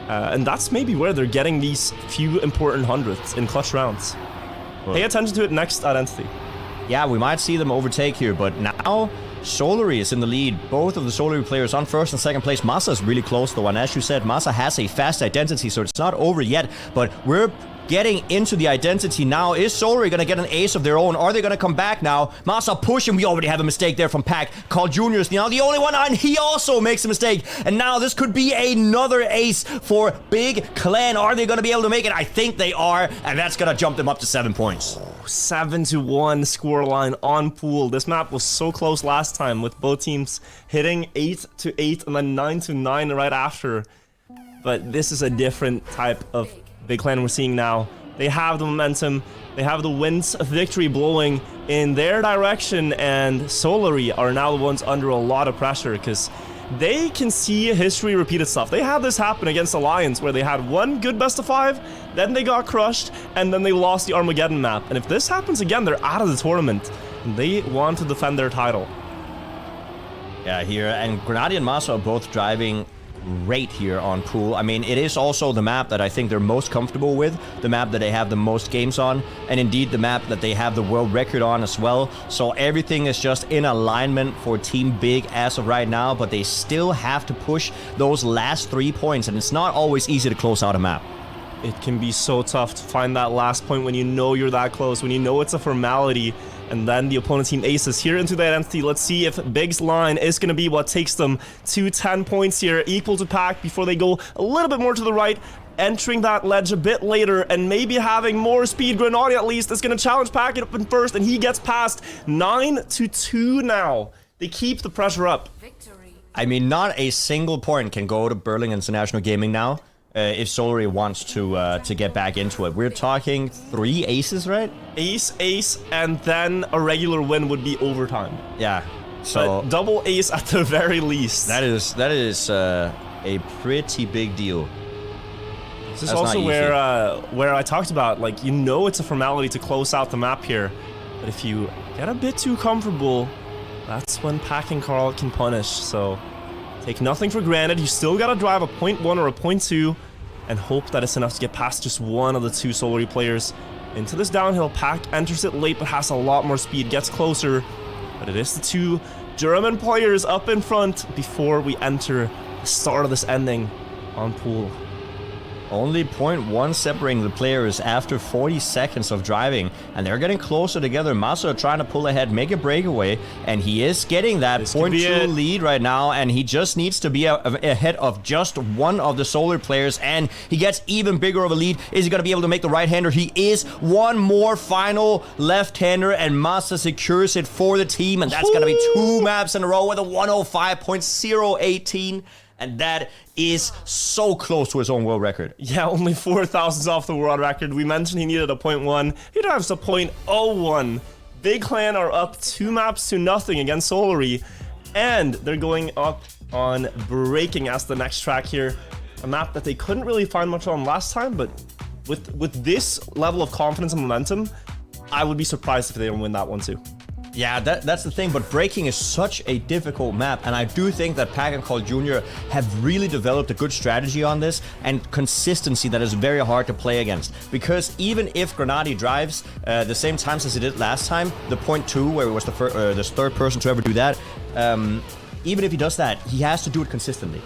And that's maybe where they're getting these few important hundredths in clutch rounds. Cool. Pay attention to it next identity. Yeah, we might see them overtake here, but now Solary is in the lead. Both of the Solary players on first and second place. Masa is really close though, and as you said, Masa has a fast identity, so it's not over yet, but we're getting into the identity now. Is Solary going to get an ace of their own? Are they going to come back now? Masa pushing. We already have a mistake there from Pack. Carl Jr. is now the only one, and he also makes a mistake. And now this could be another ace for Big Clan. Are they going to be able to make it? I think they are, and that's going to jump them up to 7 points. 7-1 scoreline on pool. This map was so close last time with both teams hitting 8-8 and then 9-9 right after. But this is a different type of Big Clan we're seeing now. They have the momentum, they have the winds of victory blowing in their direction, and Solary are now the ones under a lot of pressure because they can see history repeat itself. They had this happen against Alliance where they had one good best of 5, then they got crushed, and then they lost the Armageddon map. And if this happens again, they're out of the tournament. And they want to defend their title. Yeah, here, and Grenadi and Masa are both driving great here on Pool. I mean, it is also the map that I think they're most comfortable with, the map that they have the most games on, and indeed the map that they have the world record on as well. So everything is just in alignment for Team Big as of right now, but they still have to push those last 3 points, and it's not always easy to close out a map. It can be so tough to find that last point when you know you're that close, when you know it's a formality, and then the opponent team aces here into the identity. Let's see if Big's line is going to be what takes them to 10 points here, equal to Pack, before they go a little bit more to the right, entering that ledge a bit later, and maybe having more speed. Grenadier at least is going to challenge Pack up in first, and he gets past 9-2 now. They keep the pressure up. I mean, not a single point can go to Berlin International Gaming now. If Solary wants to get back into it. We're talking 3 aces, right? Ace, and then a regular win would be overtime. Yeah. So but double ace at the very least. That is a pretty big deal. This is also where I talked about, like, you know it's a formality to close out the map here, but if you get a bit too comfortable, that's when Pack and Carl can punish. So take nothing for granted. You still gotta drive a 0.1 or a 0.2 and hope that it's enough to get past just one of the 2 Solary players into this downhill. Pack enters it late but has a lot more speed, gets closer, but it is the 2 German players up in front before we enter the start of this ending on Pool. Only 0.1 separating the players after 40 seconds of driving, and they're getting closer together. Masa trying to pull ahead, make a breakaway, and he is getting that 0.2 lead right now, and he just needs to be ahead of just one of the Solar players, and he gets even bigger of a lead. Is he going to be able to make the right-hander? He is. One more final left-hander, and Masa secures it for the team, and that's going to be 2 maps in a row with a 105.018. And that is so close to his own world record. Yeah, only 4 thousandths off the world record. We mentioned he needed a 0.1. He drives a 0.01. Big Clan are up 2 maps to nothing against Solary. And they're going up on Breaking as the next track here. A map that they couldn't really find much on last time, but with this level of confidence and momentum, I would be surprised if they don't win that one too. Yeah, that's the thing, but Breaking is such a difficult map, and I do think that Pack and Carl Jr. have really developed a good strategy on this, and consistency that is very hard to play against. Because even if Grenadier drives the same times as he did last time, the 0.2, where he was the 3rd person to ever do that, even if he does that, he has to do it consistently.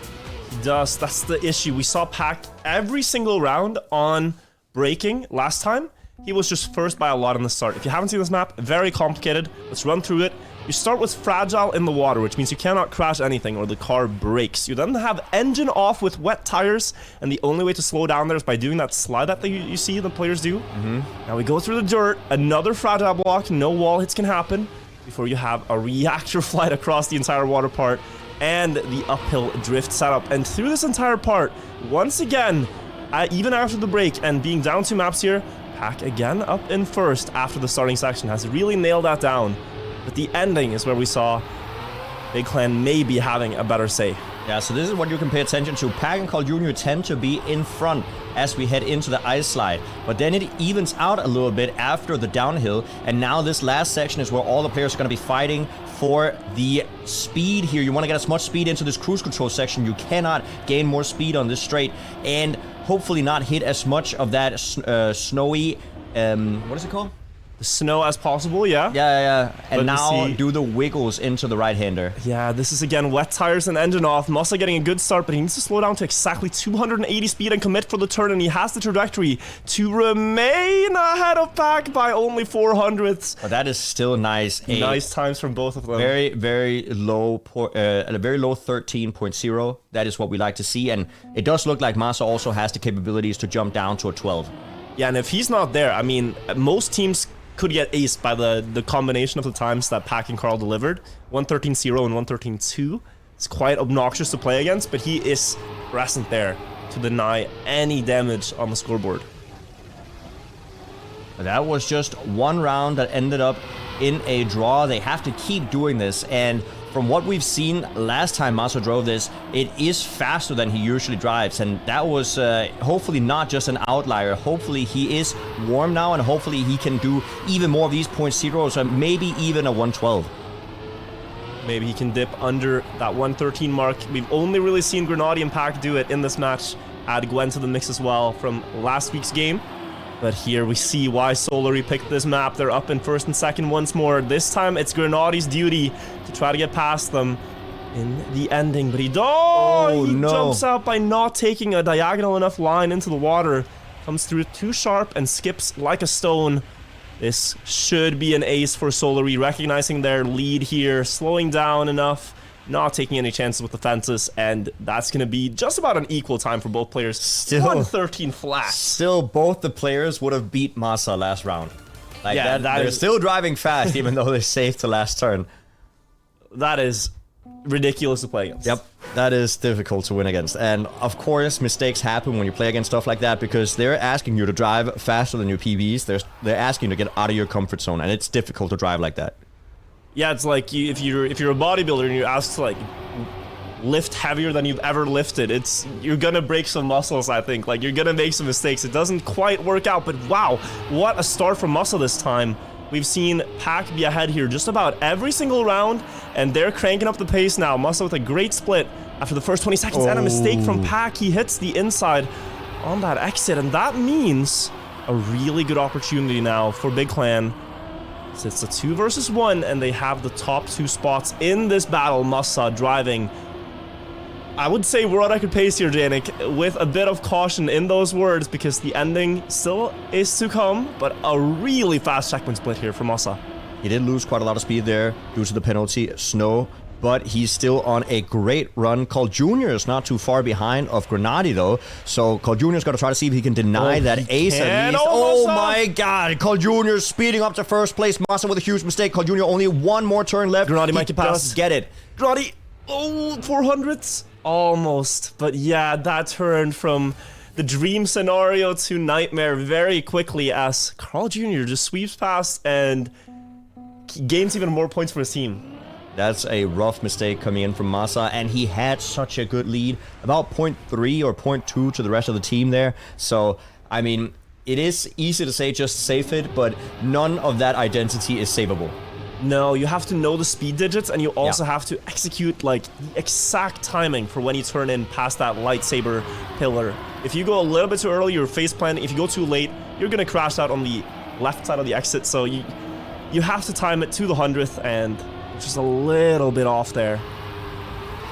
He does, that's the issue. We saw Pack every single round on Breaking last time. He was just first by a lot in the start. If you haven't seen this map, very complicated. Let's run through it. You start with Fragile in the water, which means you cannot crash anything or the car breaks. You then have Engine off with wet tires, and the only way to slow down there is by doing that slide that you see the players do. Now we go through the dirt, another Fragile block, no wall hits can happen, before you have a reactor flight across the entire water part, and the uphill drift setup. And through this entire part, once again, even after the break and being down 2 maps here, Pack again up in first after the starting section, has really nailed that down. But the ending is where we saw Big Clan maybe having a better say. Yeah, so this is what you can pay attention to. Pack and Carl Jr. tend to be in front as we head into the ice slide, but then it evens out a little bit after the downhill, and now this last section is where all the players are going to be fighting for the speed here. You want to get as much speed into this cruise control section. You cannot gain more speed on this straight, and hopefully not hit as much of that snowy, what is it called? The snow as possible, yeah. Yeah. And now do the wiggles into the right-hander. Yeah, this is again wet tires and engine off. Masa getting a good start, but he needs to slow down to exactly 280 speed and commit for the turn, and he has the trajectory to remain ahead of Pack by only 400ths. But that is still nice. Nice times from both of them. Very low, a very low 13.0. That is what we like to see, and it does look like Masa also has the capabilities to jump down to a 12. Yeah, and if he's not there, I mean, most teams could get aced by the combination of the times that Pack and Carl delivered. 113.0 and 113.2. It's quite obnoxious to play against, but he is present there to deny any damage on the scoreboard. That was just one round that ended up in a draw. They have to keep doing this, and from what we've seen last time Masa drove this, it is faster than he usually drives, and that was hopefully not just an outlier. Hopefully he is warm now, and hopefully he can do even more of these 0.0s, or maybe even a 112. Maybe he can dip under that 113 mark. We've only really seen Grenady and Pack do it in this match. Add Gwen to the mix as well from last week's game. But here we see why Solary picked this map. They're up in first and second once more. This time it's Grenady's duty to try to get past them in the ending. But he jumps out by not taking a diagonal enough line into the water. Comes through too sharp and skips like a stone. This should be an ace for Solary, recognizing their lead here, slowing down enough, not taking any chances with the fences, and that's going to be just about an equal time for both players. Still 113 flat. Still, both the players would have beat Masa last round. Like yeah, they're still driving fast, even though they saved the last turn. That is ridiculous to play against. Yep, that is difficult to win against. And of course, mistakes happen when you play against stuff like that because they're asking you to drive faster than your PBs. They're asking you to get out of your comfort zone, and it's difficult to drive like that. Yeah, it's like if you're a bodybuilder and you're asked to like lift heavier than you've ever lifted, you're gonna break some muscles. I think like you're gonna make some mistakes. It doesn't quite work out, but wow, what a start from Muscle this time. We've seen Pack be ahead here just about every single round, and they're cranking up the pace now. Muscle with a great split after the first 20 seconds, and a mistake from Pack. He hits the inside on that exit, and that means a really good opportunity now for Big Clan. So it's a 2 versus 1, and they have the top 2 spots in this battle. Massa driving, I would say, world record pace here, Jnic, with a bit of caution in those words because the ending still is to come, but a really fast checkpoint split here for Massa. He did lose quite a lot of speed there due to the penalty, snow, but he's still on a great run. Call Jr. is not too far behind of Grenady, though, so Call Jr. is going to try to see if he can deny that ace at least. Oh my god, Call Jr. speeding up to first place. Massa with a huge mistake. Call Jr. only one more turn left. Grenady might get past. Get it. Grenady, 400s. Almost, but yeah, that turned from the dream scenario to nightmare very quickly as Carl Jr. just sweeps past and gains even more points for his team. That's a rough mistake coming in from Massa, and he had such a good lead, about 0.3 or 0.2 to the rest of the team there. So, I mean, it is easy to say just save it, but none of that identity is savable. No, you have to know the speed digits, and you also have to execute like the exact timing for when you turn in past that lightsaber pillar. If you go a little bit too early, you're face planting. If you go too late, you're gonna crash out on the left side of the exit. So you have to time it to the 100th, and just a little bit off there.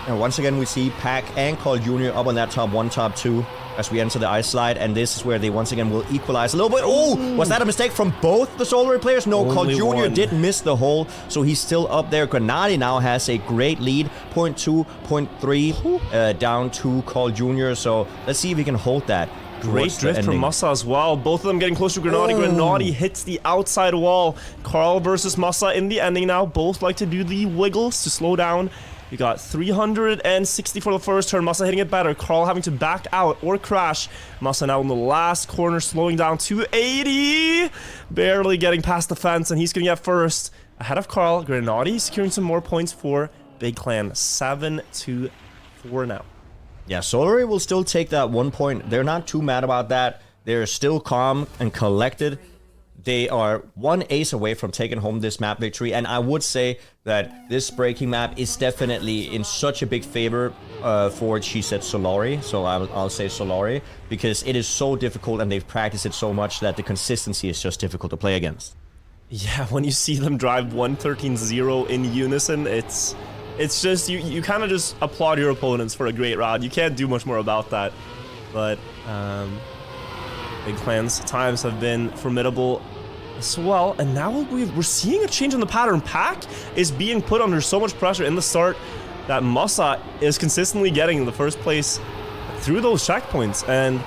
And once again, we see Pack and Call Jr. up on that top 1, top 2 as we enter the ice slide, and this is where they once again will equalize a little bit. Oh, was that a mistake from both the Solary players? No, Call Jr. did miss the hole, so he's still up there. Grenady now has a great lead, 0.2, 0.3, down to Call Jr. So let's see if he can hold that. Great drift from Massa as well. Both of them getting close to Grenady. Grenady hits the outside wall. Carl versus Massa in the ending now. Both like to do the wiggles to slow down. We got 360 for the first turn. Massa hitting it better. Carl having to back out or crash. Massa now in the last corner, slowing down to 80. Barely getting past the fence, and he's going to get first. Ahead of Carl. Grenady securing some more points for Big Clan. 7-4 now. Yeah, Solary will still take that 1 point. They're not too mad about that. They're still calm and collected. They are 1 ace away from taking home this map victory, and I would say that this breaking map is definitely in such a big favor for, she said, Solari, so I'll say Solari, because it is so difficult and they've practiced it so much that the consistency is just difficult to play against. Yeah, when you see them drive 113-0 in unison, it's just, you kind of just applaud your opponents for a great round. You can't do much more about that, but Big Clan's times have been formidable as well, and now we're seeing a change in the pattern. Pack is being put under so much pressure in the start that Massa is consistently getting the first place through those checkpoints, and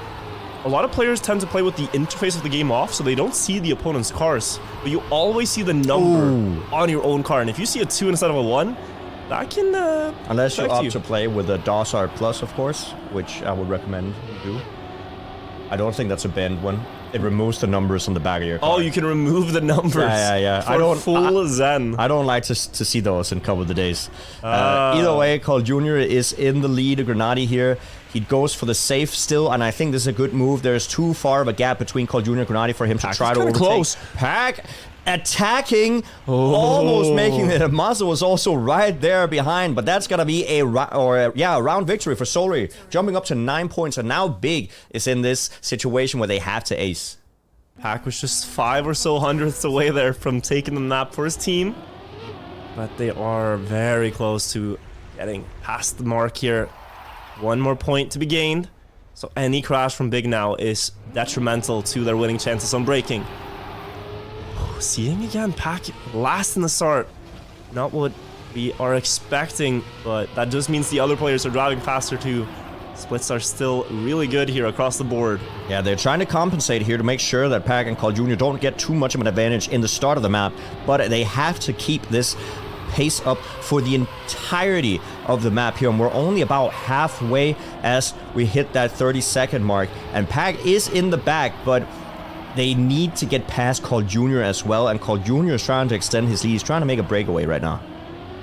a lot of players tend to play with the interface of the game off, so they don't see the opponent's cars, but you always see the number on your own car, and if you see a 2 instead of a 1, that can unless you opt to play with a DOSR Plus, of course, which I would recommend you do. I don't think that's a banned one. It removes the numbers on the back of your car. Oh, you can remove the numbers. Yeah. For Zen. I don't like to see those in couple of the days. Either way, Call Jr. is in the lead. Grenady here. He goes for the safe still, and I think this is a good move. There's too far of a gap between Carl Jr. and Grenadi for him to try to overtake. Close. Pack attacking, almost making it. Masa was also right there behind, but that's gonna be a round victory for Solari, jumping up to 9 points, and now Big is in this situation where they have to ace. Pack was just 5 or so hundredths away there from taking the map for his team, but they are very close to getting past the mark here. 1 more point to be gained, so any crash from Big now is detrimental to their winning chances on breaking. Seeing again, Pack last in the start. Not what we are expecting, but that just means the other players are driving faster too. Splits are still really good here across the board. Yeah, they're trying to compensate here to make sure that Pack and Carl Jr. don't get too much of an advantage in the start of the map, but they have to keep this pace up for the entirety of the map here, and we're only about halfway as we hit that 30-second mark, and Pack is in the back, but they need to get past Carl Jr. as well, and Carl Jr. is trying to extend his lead. He's trying to make a breakaway right now.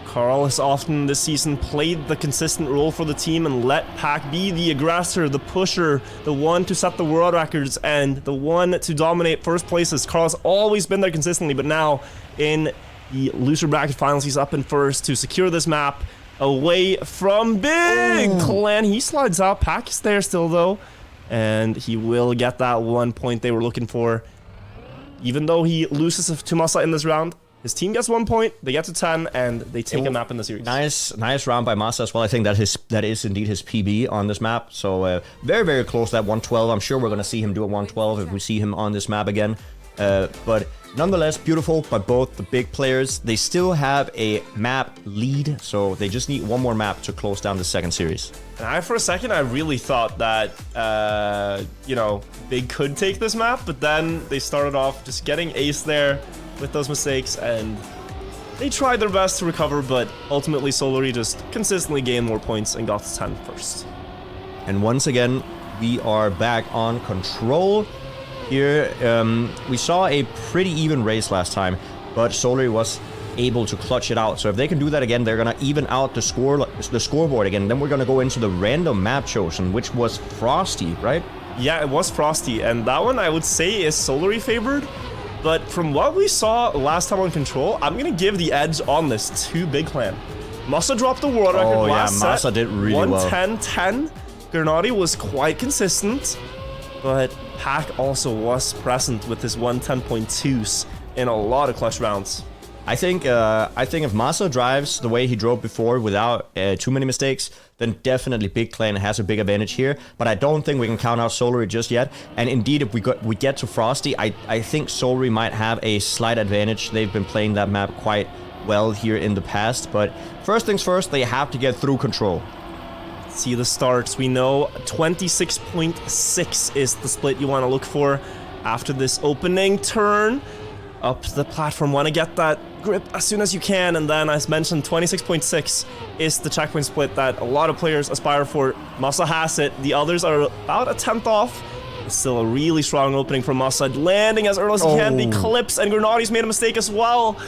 Carl has often this season played the consistent role for the team and let Pack be the aggressor, the pusher, the one to set the world records, and the one to dominate first places. Carl's always been there consistently, but now in the loser bracket finals, he's up in first to secure this map away from Big Clan. He slides out. Pack is there still, though, and he will get that 1 point they were looking for. Even though he loses to Masa in this round, his team gets 1 point, they get to 10, and they take a map in the series. Nice round by Masa as well. I think that is indeed his PB on this map. So very, very close to that 112. I'm sure we're going to see him do a 112 if we see him on this map again. But nonetheless, beautiful by both the big players. They still have a map lead, so they just need one more map to close down the second series. And for a second, I really thought that, Big could take this map, but then they started off just getting ace there with those mistakes, and they tried their best to recover, but ultimately Solari just consistently gained more points and got to 10 first. And once again, we are back on control. Here, we saw a pretty even race last time, but Solari was able to clutch it out. So if they can do that again, they're gonna even out the scoreboard again. Then we're gonna go into the random map chosen, which was Frosty, right? Yeah, it was Frosty, and that one I would say is Solari favored. But from what we saw last time on Control, I'm gonna give the edge on this to Big Clan. Masa dropped the world record last set. Masa did really well. 110-10. Grenadi was quite consistent, but Pack also was present with his 110.2s in a lot of clutch rounds. I think if Masa drives the way he drove before without too many mistakes, then definitely Big Clan has a big advantage here. But I don't think we can count out Solari just yet. And indeed, if we get to Frosty, I think Solari might have a slight advantage. They've been playing that map quite well here in the past. But first things first, they have to get through Control. See the starts. We know 26.6 is the split you want to look for after this opening turn. Up the platform, want to get that grip as soon as you can, and then as mentioned, 26.6 is the checkpoint split that a lot of players aspire for. Masa has it, the others are about a 10th off. It's still a really strong opening from Masa, landing as early as he can. The clips, and Grenadi's made a mistake as well.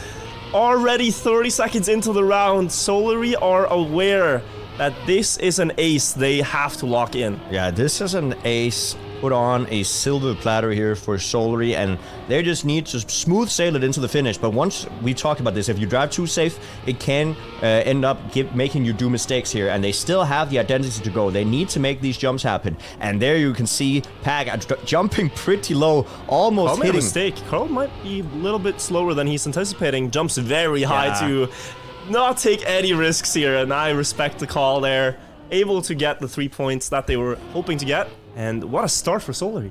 Already 30 seconds into the round, Solari are aware that this is an ace they have to lock in. Yeah, this is an ace. Put on a silver platter here for Solari, and they just need to smooth sail it into the finish. But once we talked about this, if you drive too safe, it can end up making you do mistakes here, and they still have the identity to go. They need to make these jumps happen, and there you can see Pack jumping pretty low, almost Carl hitting. Made a mistake. Carl might be a little bit slower than he's anticipating. Jumps very high to not take any risks here, and I respect the call there. Able to get the 3 points that they were hoping to get. And what a start for Solari.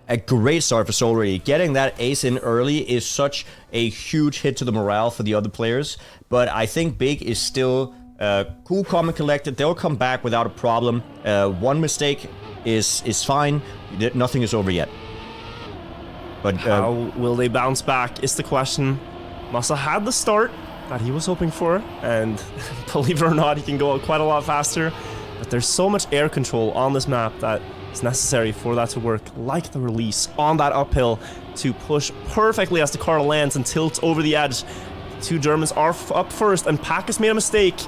A great start for Solari. Getting that ace in early is such a huge hit to the morale for the other players. But I think Big is still cool, calm, and collected. They'll come back without a problem. One mistake is fine. Nothing is over yet. But how will they bounce back is the question. Masa had the start that he was hoping for. And believe it or not, he can go quite a lot faster. But there's so much air control on this map that is necessary for that to work, like the release on that uphill to push perfectly as the car lands and tilts over the edge. The two Germans are up first, and Pack has made a mistake.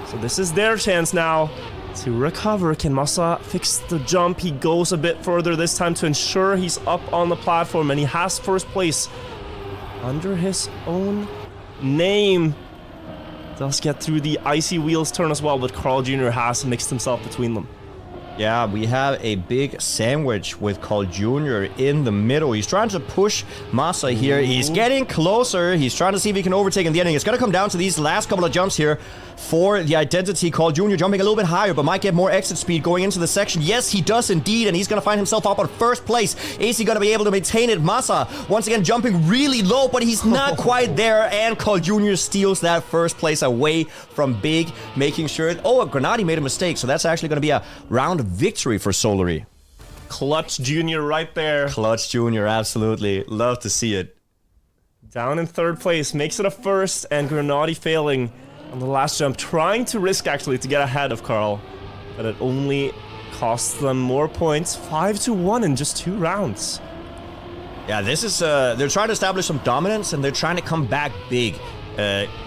So this is their chance now to recover. Can Masa fix the jump? He goes a bit further this time to ensure he's up on the platform, and he has first place under his own name. Does get through the icy wheels turn as well, but Carl Jr. has mixed himself between them. Yeah, we have a big sandwich with Carl Jr. in the middle. He's trying to push Masa here. He's getting closer. He's trying to see if he can overtake in the ending. It's going to come down to these last couple of jumps here for the identity. Carl Jr. jumping a little bit higher, but might get more exit speed going into the section. Yes, he does indeed, and he's going to find himself up on first place. Is he going to be able to maintain it? Masa, once again, jumping really low, but he's not quite there, and Carl Jr. steals that first place away from Big, making sure... Oh, Grenadi made a mistake, so that's actually going to be a round of victory for Solary. Clutch Jr. right there. Clutch Jr., absolutely. Love to see it. Down in third place, makes it a first, and Grenadi failing on the last jump, trying to risk actually to get ahead of Carl, but it only costs them more points. 5-1 in just 2 rounds. Yeah, this is, they're trying to establish some dominance, and they're trying to come back big.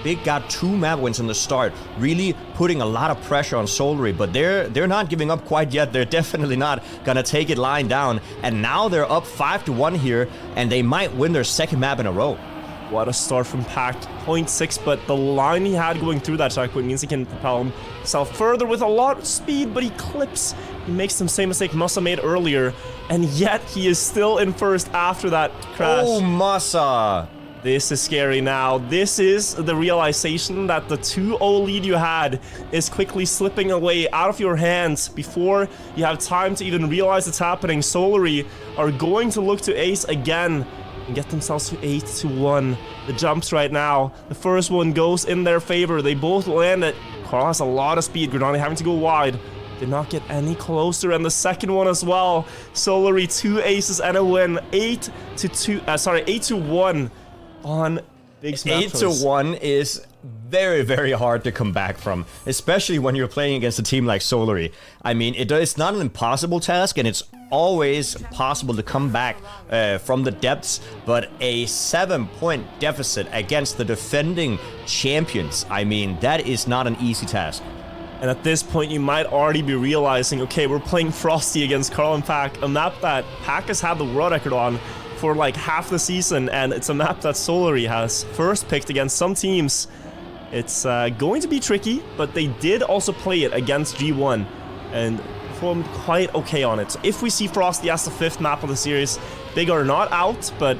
Big got 2 map wins in the start, really putting a lot of pressure on Solary, but they're not giving up quite yet. They're definitely not gonna take it lying down, and now they're up 5-1 here, and they might win their second map in a row. What a start from Pact. 0.6, but the line he had going through that checkpoint means he can propel himself further with a lot of speed, but he clips. He makes the same mistake Masa made earlier, and yet he is still in first after that crash. Oh, Masa! This is scary now. This is the realization that the 2-0 lead you had is quickly slipping away out of your hands before you have time to even realize it's happening. Solary are going to look to ace again and get themselves to 8-1. The jumps right now, the first one goes in their favor. They both land it. Carl has a lot of speed. Grenadi having to go wide. Did not get any closer, and the second one as well. Solary 2 aces and a win. 8-1 on Big Smash. 8-1 is very, very hard to come back from, especially when you're playing against a team like Solary. I mean, it's not an impossible task, and it's always possible to come back from the depths, but a 7-point deficit against the defending champions, I mean, that is not an easy task. And at this point, you might already be realizing, okay, we're playing Frosty against Carl and Pac, a map that Pac has had the world record on for like half the season, and it's a map that Solary has first picked against some teams. It's going to be tricky, but they did also play it against G1 and performed quite okay on it. So if we see Frosty as the 5th map of the series, Big are not out, but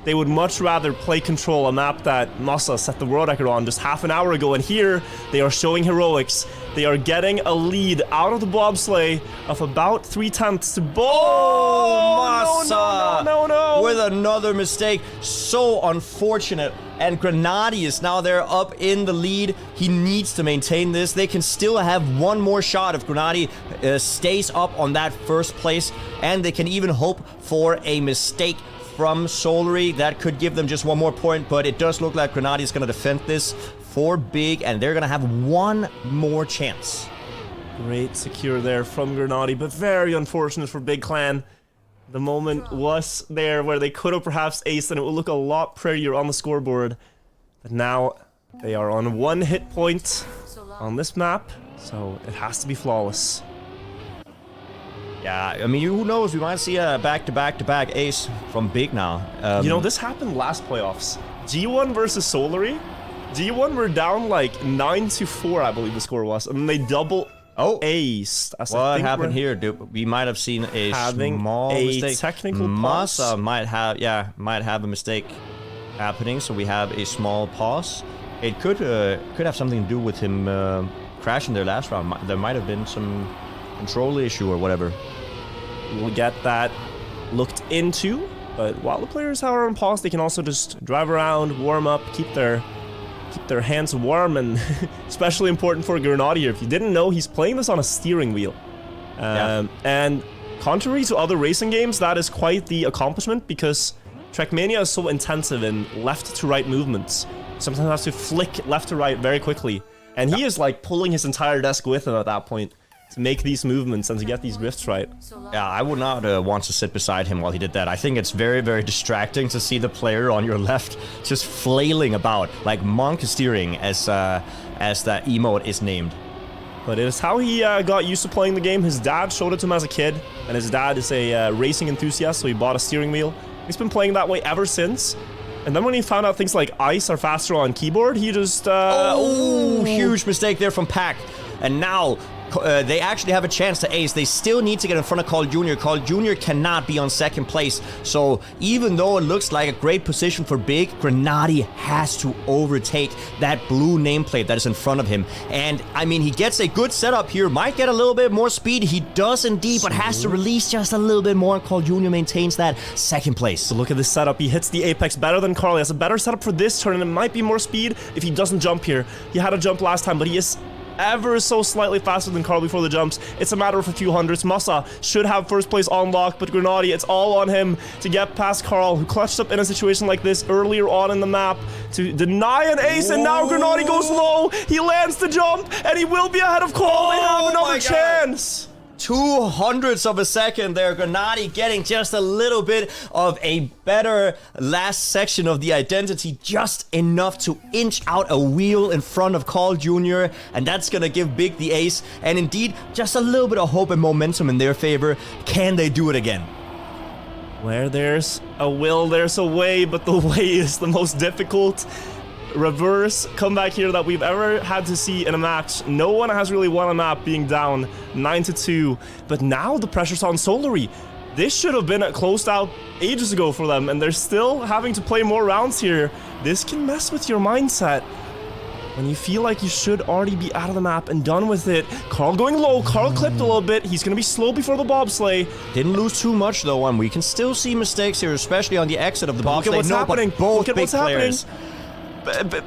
they would much rather play Control, a map that Masa set the world record on just half an hour ago, and here they are showing heroics. They are getting a lead out of the bobsleigh of about 3/10 to Masa! No. With another mistake. So unfortunate. And Grenadi is now there up in the lead. He needs to maintain this. They can still have one more shot if Grenadi stays up on that first place, and they can even hope for a mistake from Solary. That could give them just one more point, but it does look like Grenadi is going to defend this for Big, and they're going to have one more chance. Great secure there from Grenadi, but very unfortunate for Big Clan. The moment was there where they could have perhaps aced, and it would look a lot prettier on the scoreboard. But now they are on 1 hit point on this map, so it has to be flawless. Yeah, I mean, who knows? We might see a back-to-back-to-back ace from Big now. You know, this happened last playoffs. G1 versus Solary. G1 were down like 9-4, I believe the score was, and then they double aced. What happened here, dude? We might have seen a small mistake. Technical pause. Masa might have a mistake happening, so we have a small pause. It could have something to do with him crashing their last round. There might have been some control issue or whatever. We'll get that looked into, but while the players are on pause, they can also just drive around, warm up, keep their hands warm, and especially important for Grenadi here. If you didn't know, he's playing this on a steering wheel. And contrary to other racing games, that is quite the accomplishment, because Trackmania is so intensive in left to right movements. Sometimes has to flick left to right very quickly, and he is like pulling his entire desk with him at that point to make these movements and to get these drifts right. Yeah, I would not want to sit beside him while he did that. I think it's very, very distracting to see the player on your left just flailing about, like monk steering, as that emote is named. But it is how he got used to playing the game. His dad showed it to him as a kid, and his dad is a racing enthusiast, so he bought a steering wheel. He's been playing that way ever since. And then when he found out things like ice are faster on keyboard, he just... huge mistake there from Pack. And now... they actually have a chance to ace. They still need to get in front of Carl Jr. Carl Jr. cannot be on second place. So even though it looks like a great position for Big, Grenady has to overtake that blue nameplate that is in front of him. And I mean, he gets a good setup here. Might get a little bit more speed. He does indeed, but has to release just a little bit more. Carl Jr. maintains that second place. So look at this setup. He hits the apex better than Carl. He has a better setup for this turn, and it might be more speed if he doesn't jump here. He had a jump last time, but he is ever so slightly faster than Carl before the jumps. It's a matter of a few hundreds. Massa should have first place on lock, but Grenady, it's all on him to get past Carl, who clutched up in a situation like this earlier on in the map to deny an ace, and now Grenady goes low. He lands the jump, and he will be ahead of Carl. They have another chance. 200ths of a second there. Grenady getting just a little bit of a better last section of the identity, just enough to inch out a wheel in front of Carl Jr. And that's gonna give Big the ace. And indeed, just a little bit of hope and momentum in their favor. Can they do it again? Where there's a will, there's a way, but the way is the most difficult. Reverse comeback here that we've ever had to see in a match. No one has really won a map being down 9-2, but now the pressure's on Solary. This should have been closed out ages ago for them, and they're still having to play more rounds here. This can mess with your mindset when you feel like you should already be out of the map and done with it. Carl going low. Carl clipped a little bit. He's gonna be slow before the bobsleigh. Didn't lose too much though, and we can still see mistakes here, especially on the exit of the bobsleigh. Look at what's happening. Both Look at big what's players. happening.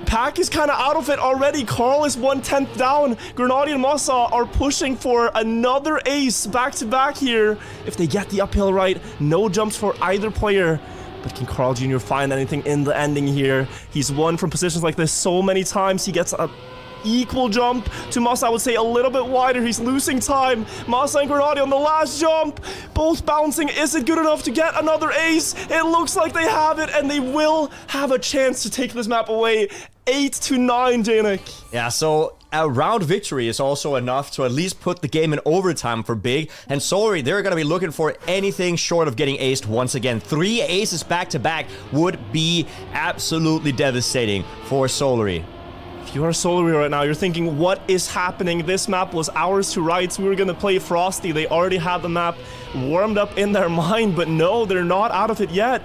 Pack is kind of out of it already. Carl is 1/10 down. Grenady and Massa are pushing for another ace back-to-back here. If they get the uphill right, no jumps for either player. But can Carl Jr. find anything in the ending here? He's won from positions like this so many times. He gets a equal jump to Massa, I would say a little bit wider. He's losing time. Massa and Grenady on the last jump, both bouncing. Is it good enough to get another ace? It looks like they have it, and they will have a chance to take this map away. 8-9, Jnic. Yeah, so a round victory is also enough to at least put the game in overtime for Big. And Solary, they're going to be looking for anything short of getting aced once again. 3 aces back-to-back would be absolutely devastating for Solary. If you are Solary right now, you're thinking, what is happening? This map was ours to rights. We were going to play Frosty. They already had the map warmed up in their mind, but no, they're not out of it yet.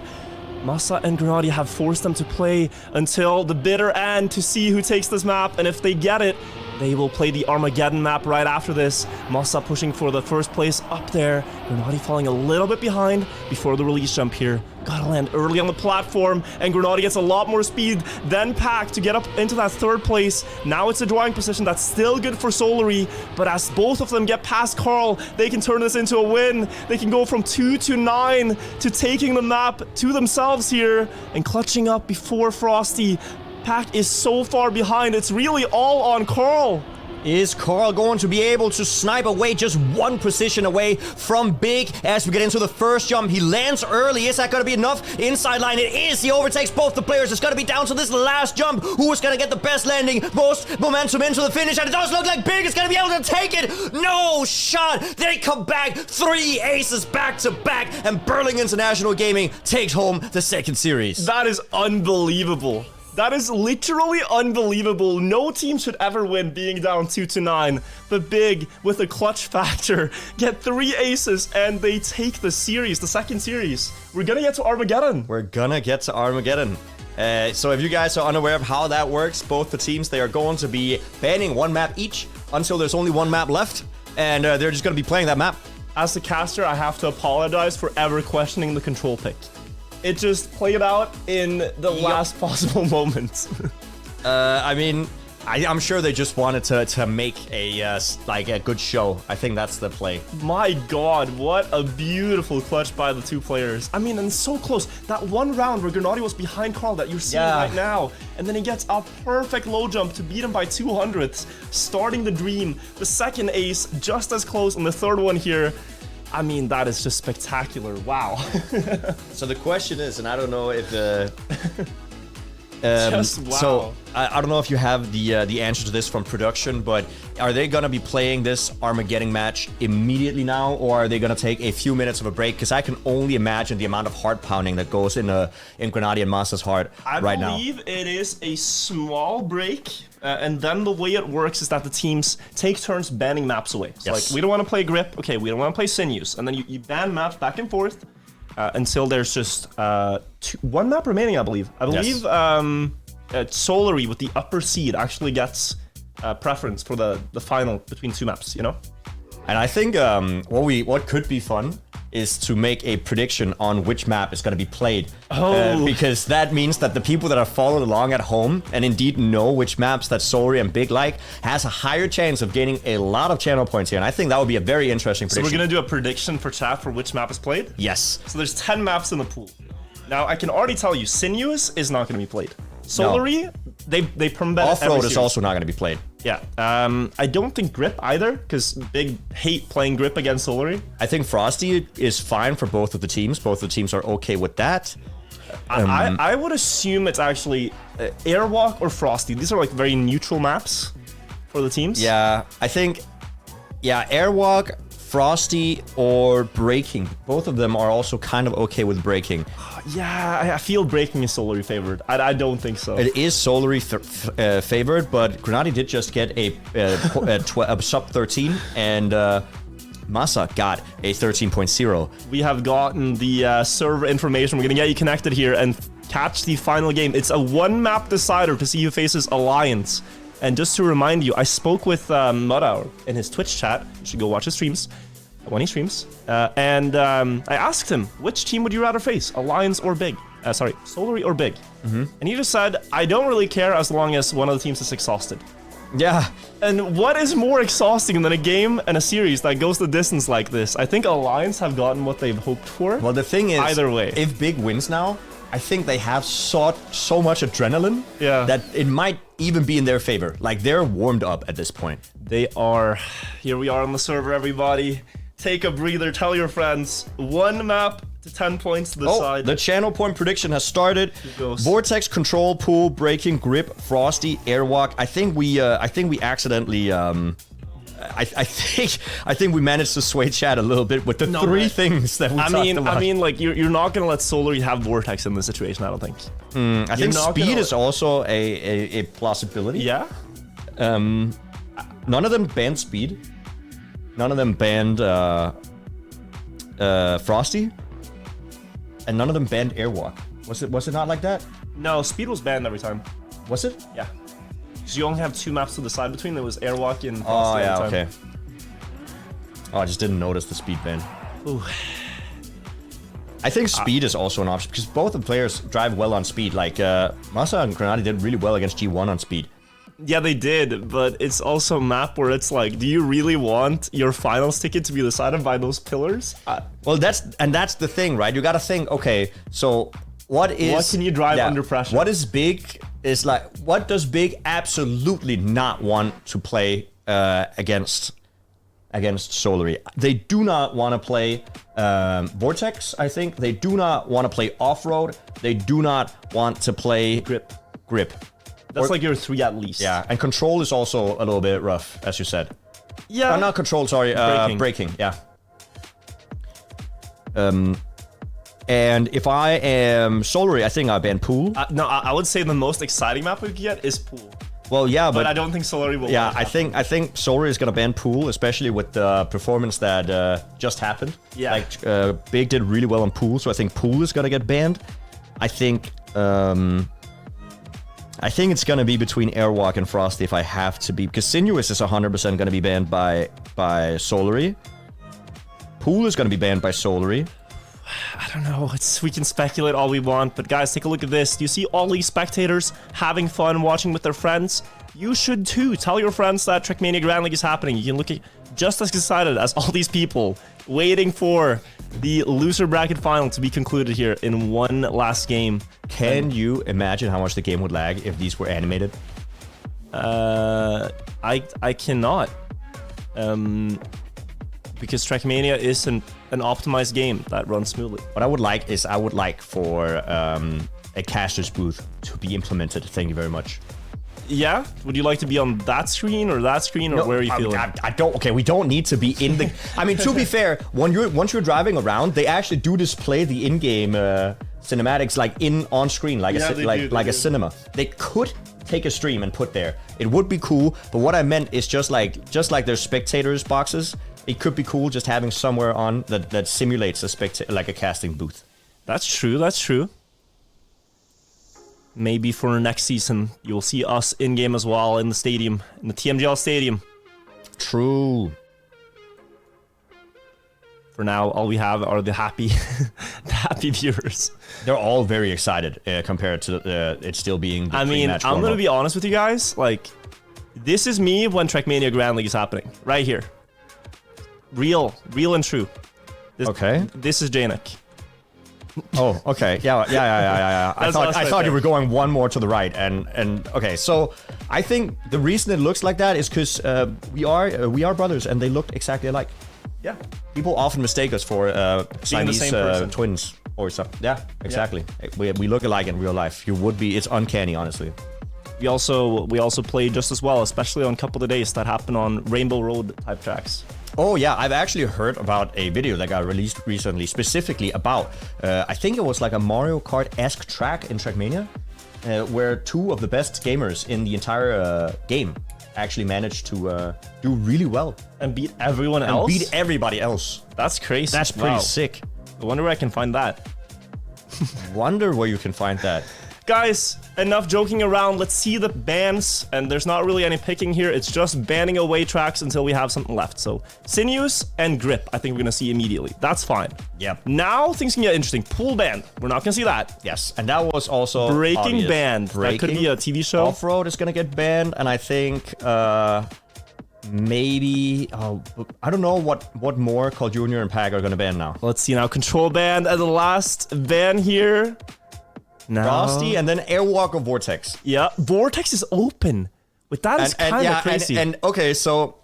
Massa and Grenady have forced them to play until the bitter end to see who takes this map, and if they get it, they will play the Armageddon map right after this. Massa pushing for the first place up there. Grenady falling a little bit behind before the release jump here. Gotta land early on the platform, and Grenady gets a lot more speed than Pack to get up into that third place. Now it's a drawing position that's still good for Solary, but as both of them get past Carl, they can turn this into a win. They can go from 2-9 to taking the map to themselves here and clutching up before Frosty. Pack is so far behind, it's really all on Carl. Is Carl going to be able to snipe away just one position away from Big as we get into the first jump? He lands early. Is that going to be enough? Inside line, it is. He overtakes both the players. It's going to be down to this last jump. Who is going to get the best landing, most momentum into the finish? And it does look like Big is going to be able to take it. No shot. They come back. 3 aces back to back. And Burling International Gaming takes home the second series. That is unbelievable. That is literally unbelievable. No team should ever win being down 2-9. But Big, with a clutch factor, get 3 aces and they take the series, the second series. We're gonna get to Armageddon. We're gonna get to Armageddon. So if you guys are unaware of how that works, both the teams, they are going to be banning 1 map each until there's only 1 map left. And they're just gonna be playing that map. As the caster, I have to apologize for ever questioning the control pick. It just played out in the last possible moment. I mean, I'm sure they just wanted to make a good show. I think that's the play. My God, what a beautiful clutch by the 2 players. I mean, and so close. That one round where Grenady was behind Carl that you're seeing right now, and then he gets a perfect low jump to beat him by 200ths, starting the dream. The second ace, just as close, and the third one here. I mean, that is just spectacular. Wow. So the question is, and I don't know if So I don't know if you have the answer to this from production, but are they gonna be playing this Armageddon match immediately now, or are they gonna take a few minutes of a break? Because I can only imagine the amount of heart pounding that goes in Grenadier and Master's heart right now. I believe it is a small break, and then the way it works is that the teams take turns banning maps away. So like, we don't want to play Grip, okay, we don't want to play Sinews, and then you ban maps back and forth until there's just one map remaining, I believe. Solary with the upper seed actually gets preference for the final between two maps, you know? And I think what could be fun is to make a prediction on which map is going to be played. Because that means that the people that have followed along at home and indeed know which maps that Solary and Big like has a higher chance of gaining a lot of channel points here. And I think that would be a very interesting prediction. So we're going to do a prediction for chat for which map is played? Yes. So there's 10 maps in the pool. Now, I can already tell you, Sinuous is not going to be played. Solary, they permit Off-road is also not going to be played. Yeah, I don't think Grip either, because Big hate playing Grip against Solary. I think Frosty is fine for both of the teams. Both of the teams are okay with that. I would assume it's actually Airwalk or Frosty. These are like very neutral maps for the teams. Yeah, I think, Airwalk, Frosty, or Breaking. Both of them are also kind of okay with Breaking. Yeah, I feel Breaking is Solary favored. I don't think so. It is Solary favored, but Grenadier did just get a sub 13, and Masa got a 13.0. We have gotten the server information. We're going to get you connected here and catch the final game. It's a one-map decider to see who faces Alliance. And just to remind you, I spoke with Mudhour in his Twitch chat. You should go watch his streams when he streams. And I asked him, which team would you rather face, Alliance or Big? Sorry, Solary or Big? And he just said, I don't really care as long as one of the teams is exhausted. Yeah. And what is more exhausting than a game and a series that goes the distance like this? I think Alliance have gotten what they've hoped for. Well, the thing is, either way, if Big wins now, I think they have sought so much adrenaline that it might even be in their favor. Like, they're warmed up at this point. They are. Here we are on the server, everybody. Take a breather, tell your friends. One map to 10 points to the side. The channel point prediction has started. Vortex, Control, Pool, Breaking, Grip, Frosty, Airwalk. I think we accidentally I think we managed to sway chat a little bit with the three things that we talked about. I mean, like, you're not gonna let Solary have Vortex in this situation, I don't think. I think speed is also a possibility. Yeah. None of them banned speed. None of them banned Frosty. And none of them banned Airwalk. Was it not like that? No, speed was banned every time. Was it? Yeah. Because you only have two maps to decide between. There was Airwalk and Frosty every time. Okay. Oh, I just didn't notice the speed ban. Ooh. I think speed is also an option, because both the players drive well on speed. Like, Masa and Grenadier did really well against G1 on speed. Yeah, they did, but it's also a map where it's like, do you really want your finals ticket to be decided by those pillars? Well, that's the thing, right? You gotta think, okay, so what can you drive under pressure? What is Big is like, what does Big absolutely not want to play against Solary? They do not want to play Vortex, I think. They do not want to play Off-Road. They do not want to play Grip. That's like your three at least. Yeah, and Control is also a little bit rough, as you said. Yeah. Not Control, sorry. Breaking, yeah. And if I am Solary, I think I ban Pool. No, I would say the most exciting map we could get is Pool. Well, yeah, but I don't think Solary will. Yeah, I think Solary is gonna ban Pool, especially with the performance that just happened. Yeah. Like, Big did really well on Pool, so I think Pool is gonna get banned. I think it's gonna be between Airwalk and Frosty if I have to be, because Sinuous is 100% gonna be banned by Solary. Pool is gonna be banned by Solary. I don't know. We can speculate all we want, but guys, take a look at this. Do you see all these spectators having fun watching with their friends? You should too. Tell your friends that Trackmania Grand League is happening. You can look at just as excited as all these people waiting for the loser bracket final to be concluded here in one last game. Can you imagine how much the game would lag if these were animated? I cannot. because Trackmania is an optimized game that runs smoothly. What I would like for a caster's booth to be implemented. Thank you very much. Yeah? Would you like to be on that screen, or No, where are you feeling? I don't. Okay, we don't need to be in the. I mean, to be fair, once you're driving around, they actually do display the in-game cinematics like on screen, like a cinema. They could take a stream and put there. It would be cool. But what I meant is just like there's spectators boxes. It could be cool just having somewhere on that simulates a casting booth. That's true. That's true. Maybe for next season, you'll see us in-game as well in the stadium, in the TMGL stadium. True. For now, all we have are the happy, the happy viewers. They're all very excited compared to it still being the pre-match I'm promo. going to be honest with you guys. Like, this is me when Trackmania Grand League is happening. Right here. Real and true. Okay. This is Jnic. Oh, okay. Yeah. I thought you were going one more to the right, and okay. So I think the reason it looks like that is because we are brothers, and they look exactly alike. Yeah. People often mistake us for Siamese twins or something. Yeah, exactly. Yeah. We look alike in real life. You would be. It's uncanny, honestly. We also play just as well, especially on Couple of Days that happen on Rainbow Road type tracks. Oh yeah, I've actually heard about a video that got released recently, specifically about, I think it was like a Mario Kart-esque track in Trackmania, where two of the best gamers in the entire game actually managed to do really well. And beat everyone else? And beat everybody else. That's crazy. That's pretty sick. I wonder where I can find that. Wonder where you can find that. Guys, enough joking around. Let's see the bans. And there's not really any picking here. It's just banning away tracks until we have something left. So Sinews and Grip, I think we're going to see immediately. That's fine. Yep. Now things can get interesting. Pool ban. We're not going to see that. Yes. And that was also Breaking banned. That could be a TV show. Off-road is going to get banned. And I think maybe... I don't know what more Call Junior and Pack are going to ban now. Let's see now. Control banned as the last ban here. No. Frosty and then Airwalk or Vortex. Yeah, Vortex is open. But that is kind of crazy. And okay, so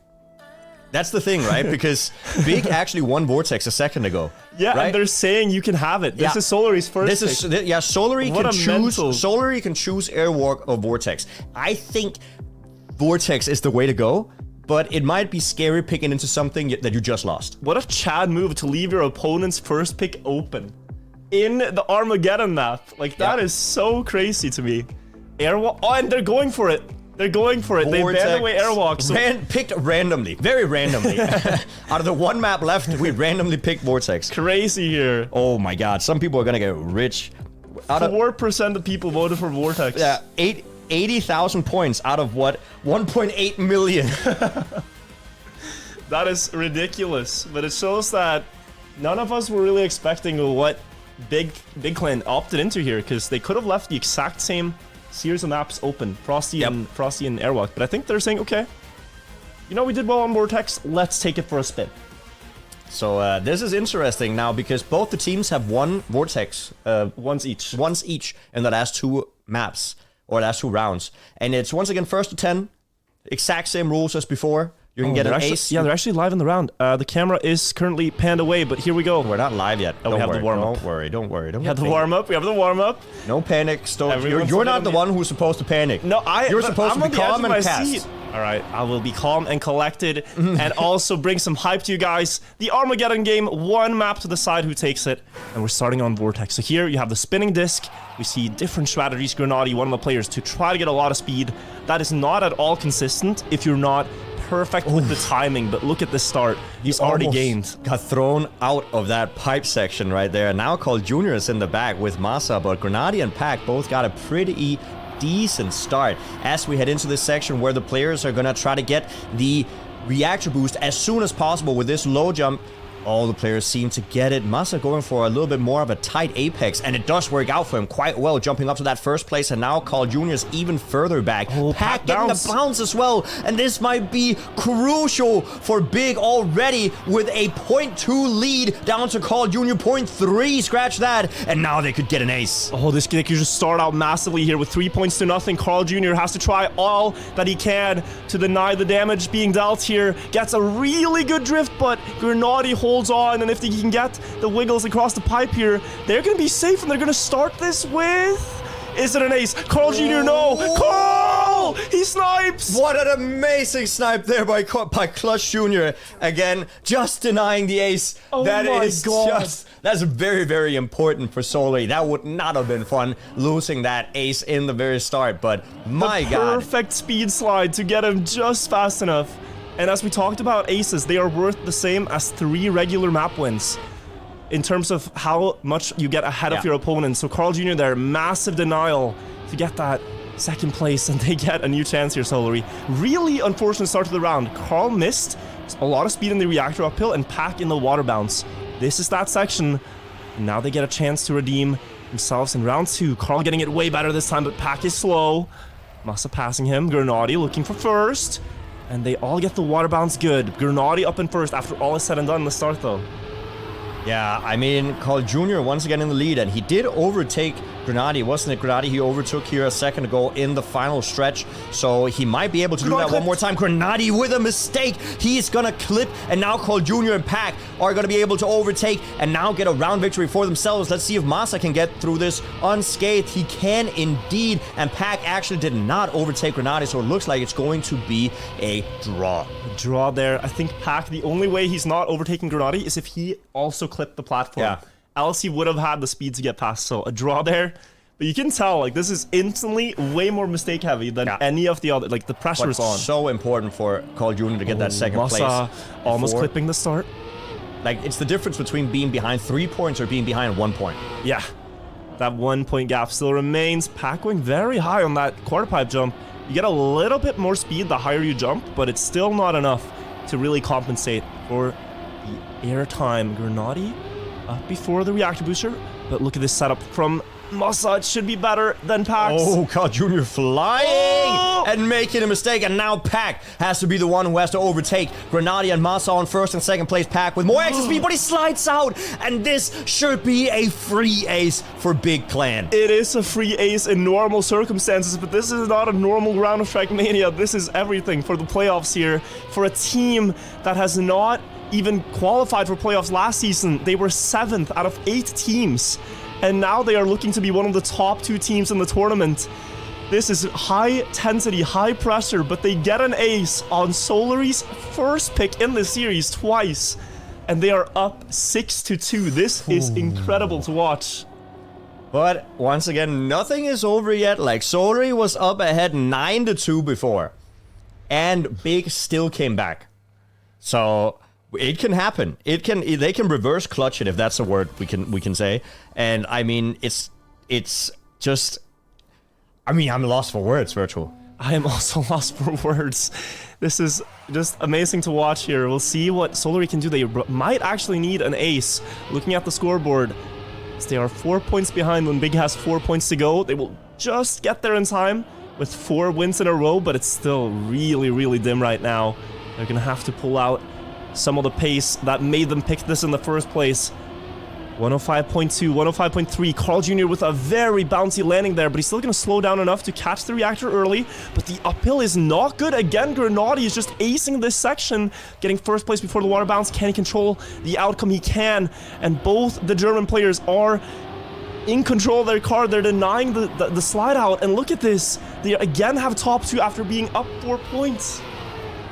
that's the thing, right? Because Big actually won Vortex a second ago. Yeah, right? and they're saying you can have it. This is Solary's first pick. Solary Solary can choose Airwalk or Vortex. I think Vortex is the way to go, but it might be scary picking into something that you just lost. What a Chad move to leave your opponent's first pick open in the Armageddon map. Like, that is so crazy to me. Airwalk. Oh, and they're going for it. They're going for it. Vortex. They banned away Airwalk. So picked randomly. Very randomly. Out of the one map left, we randomly picked Vortex. Crazy here. Oh my god. Some people are gonna get rich. 4% of people voted for Vortex. Yeah, 80,000 points out of what? 1.8 million. That is ridiculous. But it shows that none of us were really expecting what Big Clan opted into here, because they could have left the exact same series of maps open, Frosty and Airwalk. But I think they're saying, okay, you know, we did well on Vortex, let's take it for a spin. So this is interesting now, because both the teams have won Vortex once each in the last two maps, or last two rounds. And it's once again first to 10, exact same rules as before. You can get an ace. Yeah, they're actually live in the round. The camera is currently panned away, but here we go. We're not live yet. Oh, we have the warm-up. Don't worry. We have the warm-up. We have the warm-up. No panic. You're not the one who's supposed to panic. No, You're supposed to be calm and cast. Seat. All right, I will be calm and collected, and also bring some hype to you guys. The Armageddon game, one map to decide who takes it, and we're starting on Vortex. So here you have the spinning disc. We see different strategies. Grenadi, one of the players, to try to get a lot of speed. That is not at all consistent if you're not perfect with the timing, but look at the start. He's already gained. Got thrown out of that pipe section right there. Now Called Junior is in the back with Masa, but Grenadi and Pack both got a pretty decent start as we head into this section where the players are gonna try to get the reactor boost as soon as possible with this low jump. All the players seem to get it. Masa going for a little bit more of a tight apex, and it does work out for him quite well, jumping up to that first place, and now Carl Jr. is even further back. Oh, Pack getting the bounce as well, and this might be crucial for Big already with a 0.2 lead down to Carl Jr. 0.3. Scratch that, and now they could get an ace. Oh, they could just start out massively here with 3 points to nothing. Carl Jr. has to try all that he can to deny the damage being dealt here. Gets a really good drift, but Grenadi holds on, and if they can get the wiggles across the pipe here, they're going to be safe, and they're going to start this with... Is it an ace? Carl Jr., no! Carl! He snipes! What an amazing snipe there by Clutch Jr. Again, just denying the ace. Oh that my is God. that's very, very important for Solari. That would not have been fun, losing that ace in the very start, but my God. Perfect speed slide to get him just fast enough. And as we talked about aces, they are worth the same as 3 regular map wins in terms of how much you get ahead of your opponent. So Carl Jr. there, massive denial to get that second place, and they get a new chance here, Solari. Really unfortunate start to the round. Carl missed a lot of speed in the reactor uphill and Pack in the water bounce. This is that section. And now they get a chance to redeem themselves in round 2. Carl getting it way better this time, but Pack is slow. Masa passing him. Grenadi looking for first. And they all get the water bounce good. Grenadi up in first after all is said and done in the start, though. Yeah, I mean, Carl Jr. once again in the lead, and he did overtake Grenadi, wasn't it? Grenadi he overtook here a second ago in the final stretch, so he might be able to do that one more time. Grenadi with a mistake. He's gonna clip, and now Carl Jr. and Pack are gonna be able to overtake and now get a round victory for themselves. Let's see if Masa can get through this unscathed. He can indeed, and Pack actually did not overtake Grenadi, so it looks like it's going to be a draw. A draw there. I think Pack, the only way he's not overtaking Grenadi is if he also clipped the platform. Yeah. Else he would have had the speed to get past, so a draw there. But you can tell, like, this is instantly way more mistake heavy than any of the other, like, the pressure is on. So important for Carl Jr. to get that second Masa place. almost clipping the start. Like, it's the difference between being behind 3 points or being behind 1 point. Yeah. That 1 point gap still remains. Pack going very high on that quarter pipe jump. You get a little bit more speed the higher you jump, but it's still not enough to really compensate for the air time. Grenadi up before the reactor booster, but look at this setup from Masa. It should be better than Pack's. Oh, Carl Jr. flying and making a mistake, and now Pack has to be the one who has to overtake Grenadi and Masa on first and second place. Pack with more extra speed, but he slides out, and this should be a free ace for Big Clan. It is a free ace in normal circumstances, but this is not a normal round of Trackmania. This is everything for the playoffs here. For a team that has not even qualified for playoffs last season, they were 7th out of 8 teams. And now they are looking to be one of the top 2 teams in the tournament. This is high intensity, high pressure, but they get an ace on Solari's first pick in the series twice. And they are up 6-2. This is incredible to watch. But once again, nothing is over yet. Like, Solari was up ahead 9-2 before, and Big still came back. So it can happen. They can reverse clutch it, if that's a word we can say. And I mean, it's just, I mean, I'm lost for words, Virtual. I am also lost for words. This is just amazing to watch here. We'll see what Solari can do. They might actually need an ace. Looking at the scoreboard, they are 4 points behind when Big has 4 points to go. They will just get there in time with 4 wins in a row, but it's still really, really dim right now. They're gonna have to pull out some of the pace that made them pick this in the first place. 105.2, 105.3. Carl Jr. with a very bouncy landing there, but he's still going to slow down enough to catch the reactor early. But the uphill is not good. Again, Grenadi is just acing this section, getting first place before the water bounce. Can he control the outcome? He can. And both the German players are in control of their car. They're denying the slide out. And look at this. They again have top 2 after being up 4 points.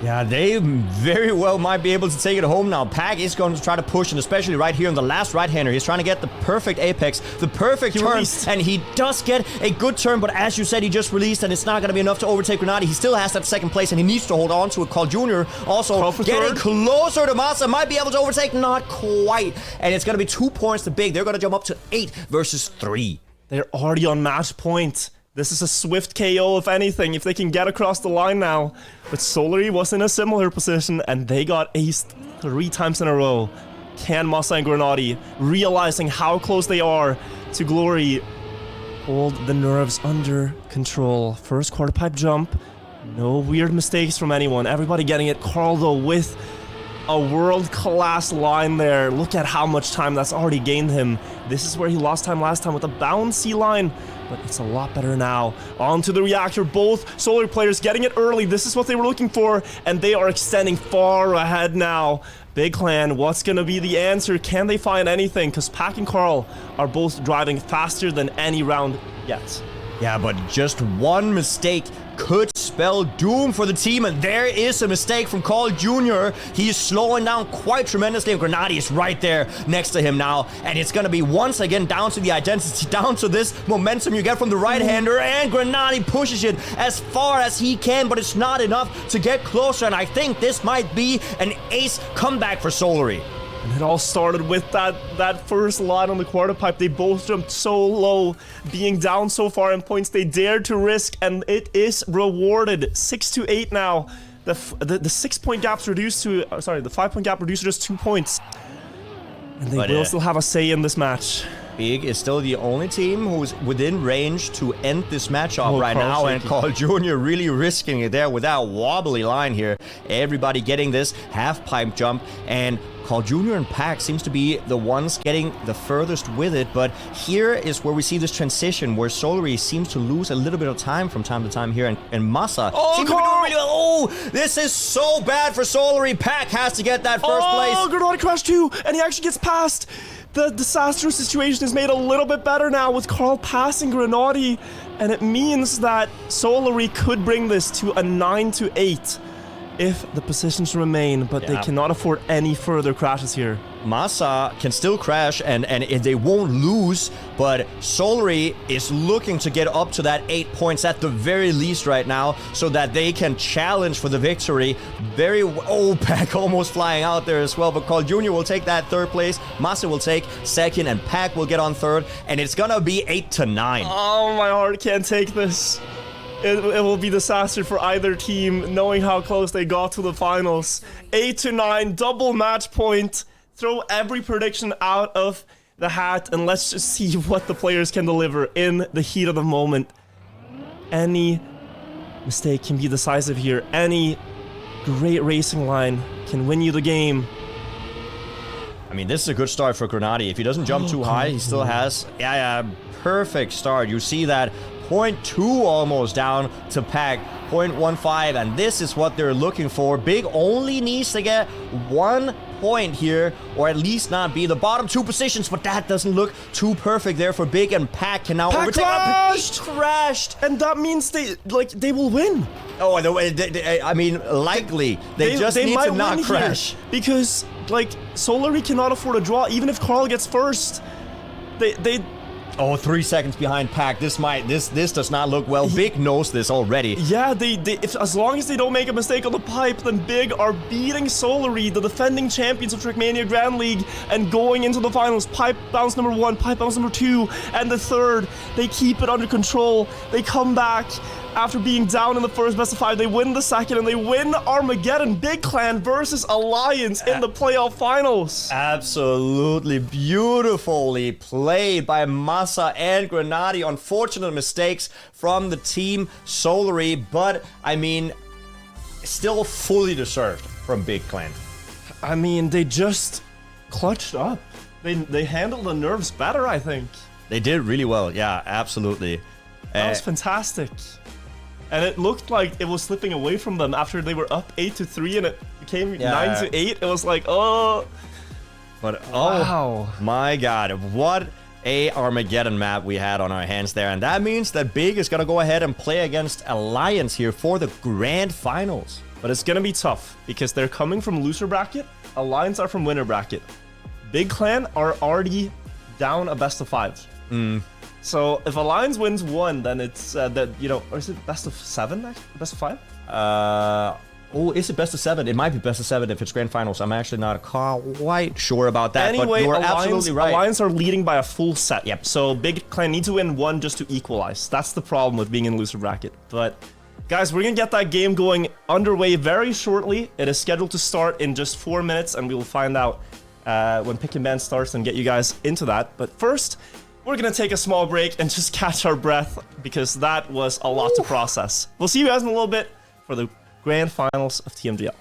Yeah, they very well might be able to take it home now. Pack is going to try to push, and especially right here in the last right-hander, he's trying to get the perfect apex, the perfect turn, and he does get a good turn, but as you said, he just released, and it's not going to be enough to overtake Grenadi. He still has that second place, and he needs to hold on to it. Carl Jr. also getting closer to Masa, might be able to overtake, not quite, and it's going to be 2 points to Big. They're going to jump up to 8 versus 3. They're already on match point. This is a swift KO, if anything, if they can get across the line now. But Solari was in a similar position, and they got aced 3 times in a row. Can Masa and Grenadi, realizing how close they are to glory, hold the nerves under control? First quarter pipe jump. No weird mistakes from anyone. Everybody getting it. Carl, though, with a world-class line there. Look at how much time that's already gained him. This is where he lost time last time with a bouncy line, but it's a lot better now. On to the reactor. Both Solary players getting it early. This is what they were looking for, and they are extending far ahead now. Big Clan, what's going to be the answer? Can they find anything? Because Pack and Carl are both driving faster than any round yet. Yeah, but just one mistake could spell doom for the team, and there is a mistake from Carl Jr. He's slowing down quite tremendously, and Grenadi is right there next to him now, and it's gonna be once again down to the identity, down to this momentum you get from the right-hander, and Grenadi pushes it as far as he can, but it's not enough to get closer, and I think this might be an ace comeback for Solary. And it all started with that first line on the quarter pipe. They both jumped so low, being down so far in points. They dared to risk, and it is rewarded. 6-8 now. The 6-point gap's reduced to, sorry, the 5-point gap reduced to just 2 points. And they will still have a say in this match. Big is still the only team who's within range to end this matchup right now, and Carl Jr. really risking it there with that wobbly line here. Everybody getting this half pipe jump, and Carl Jr. and Pack seems to be the ones getting the furthest with it, but here is where we see this transition where Solary seems to lose a little bit of time from time to time here, and Masa seems to be doing really well. Oh, this is so bad for Solary. Pack has to get that first place. Oh, Grenadi crashed too, and he actually gets past. The disastrous situation is made a little bit better now with Carl passing Grenadi, and it means that Solary could bring this to a 9-8 if the positions remain, but they cannot afford any further crashes here. Masa can still crash, and they won't lose, but Solary is looking to get up to that 8 points at the very least right now, so that they can challenge for the victory. Oh, Pack almost flying out there as well, but Carl Jr. will take that third place, Masa will take second, and Pack will get on third, and it's gonna be 8-9. Oh, my heart can't take this. It will be disaster for either team, knowing how close they got to the finals. 8-9, double match point. Throw every prediction out of the hat, and let's just see what the players can deliver in the heat of the moment. Any mistake can be decisive here. Any great racing line can win you the game. I mean, this is a good start for Grenadi. If he doesn't jump too high, he still has perfect start. You see that 0.2 almost down to Pack, 0.15, and this is what they're looking for. Big only needs to get 1 point here, or at least not be the bottom 2 positions, but that doesn't look too perfect there for Big, and Pack can now overtake. Crashed! He crashed! And that means they will win. Oh, I mean, likely. They just need to not crash. Because, Solary cannot afford a draw, even if Carl gets first. Oh, 3 seconds behind Pack. This does not look well. Big knows this already. Yeah, as long as they don't make a mistake on the pipe, then Big are beating Solary, the defending champions of Trackmania Grand League, and going into the finals. Pipe bounce number 1, pipe bounce number 2, and the third. They keep it under control. They come back after being down in the first best of 5. They win the second, and they win Armageddon. Big Clan versus Alliance in the playoff finals. Absolutely beautifully played by Masa and Grenadi. Unfortunate mistakes from the team Solary, but I mean, still fully deserved from Big Clan. I mean, they just clutched up. They handled the nerves better, I think. They did really well. Yeah, absolutely. That was fantastic. And it looked like it was slipping away from them after they were up 8-3, and it became 9-8. It was like, oh. But wow. Oh my God, what a Armageddon map we had on our hands there. And that means that Big is going to go ahead and play against Alliance here for the grand finals. But it's going to be tough because they're coming from loser bracket. Alliance are from winner bracket. Big Clan are already down a best of 5. So if Alliance wins 1, then it's or is it best of 7 actually? Best of 5? Oh, is it best of 7? It might be best of 7 if it's grand finals. I'm actually not quite sure about that. Anyway, but you're Alliance, absolutely right. Alliance are leading by a full set. Yep. So Big Clan need to win 1 just to equalize. That's the problem with being in loser bracket. But guys, we're gonna get that game going underway very shortly. It is scheduled to start in just 4 minutes, and we will find out when pick and ban starts and get you guys into that. But first, we're gonna take a small break and just catch our breath because that was a lot to process. We'll see you guys in a little bit for the grand finals of TMGL.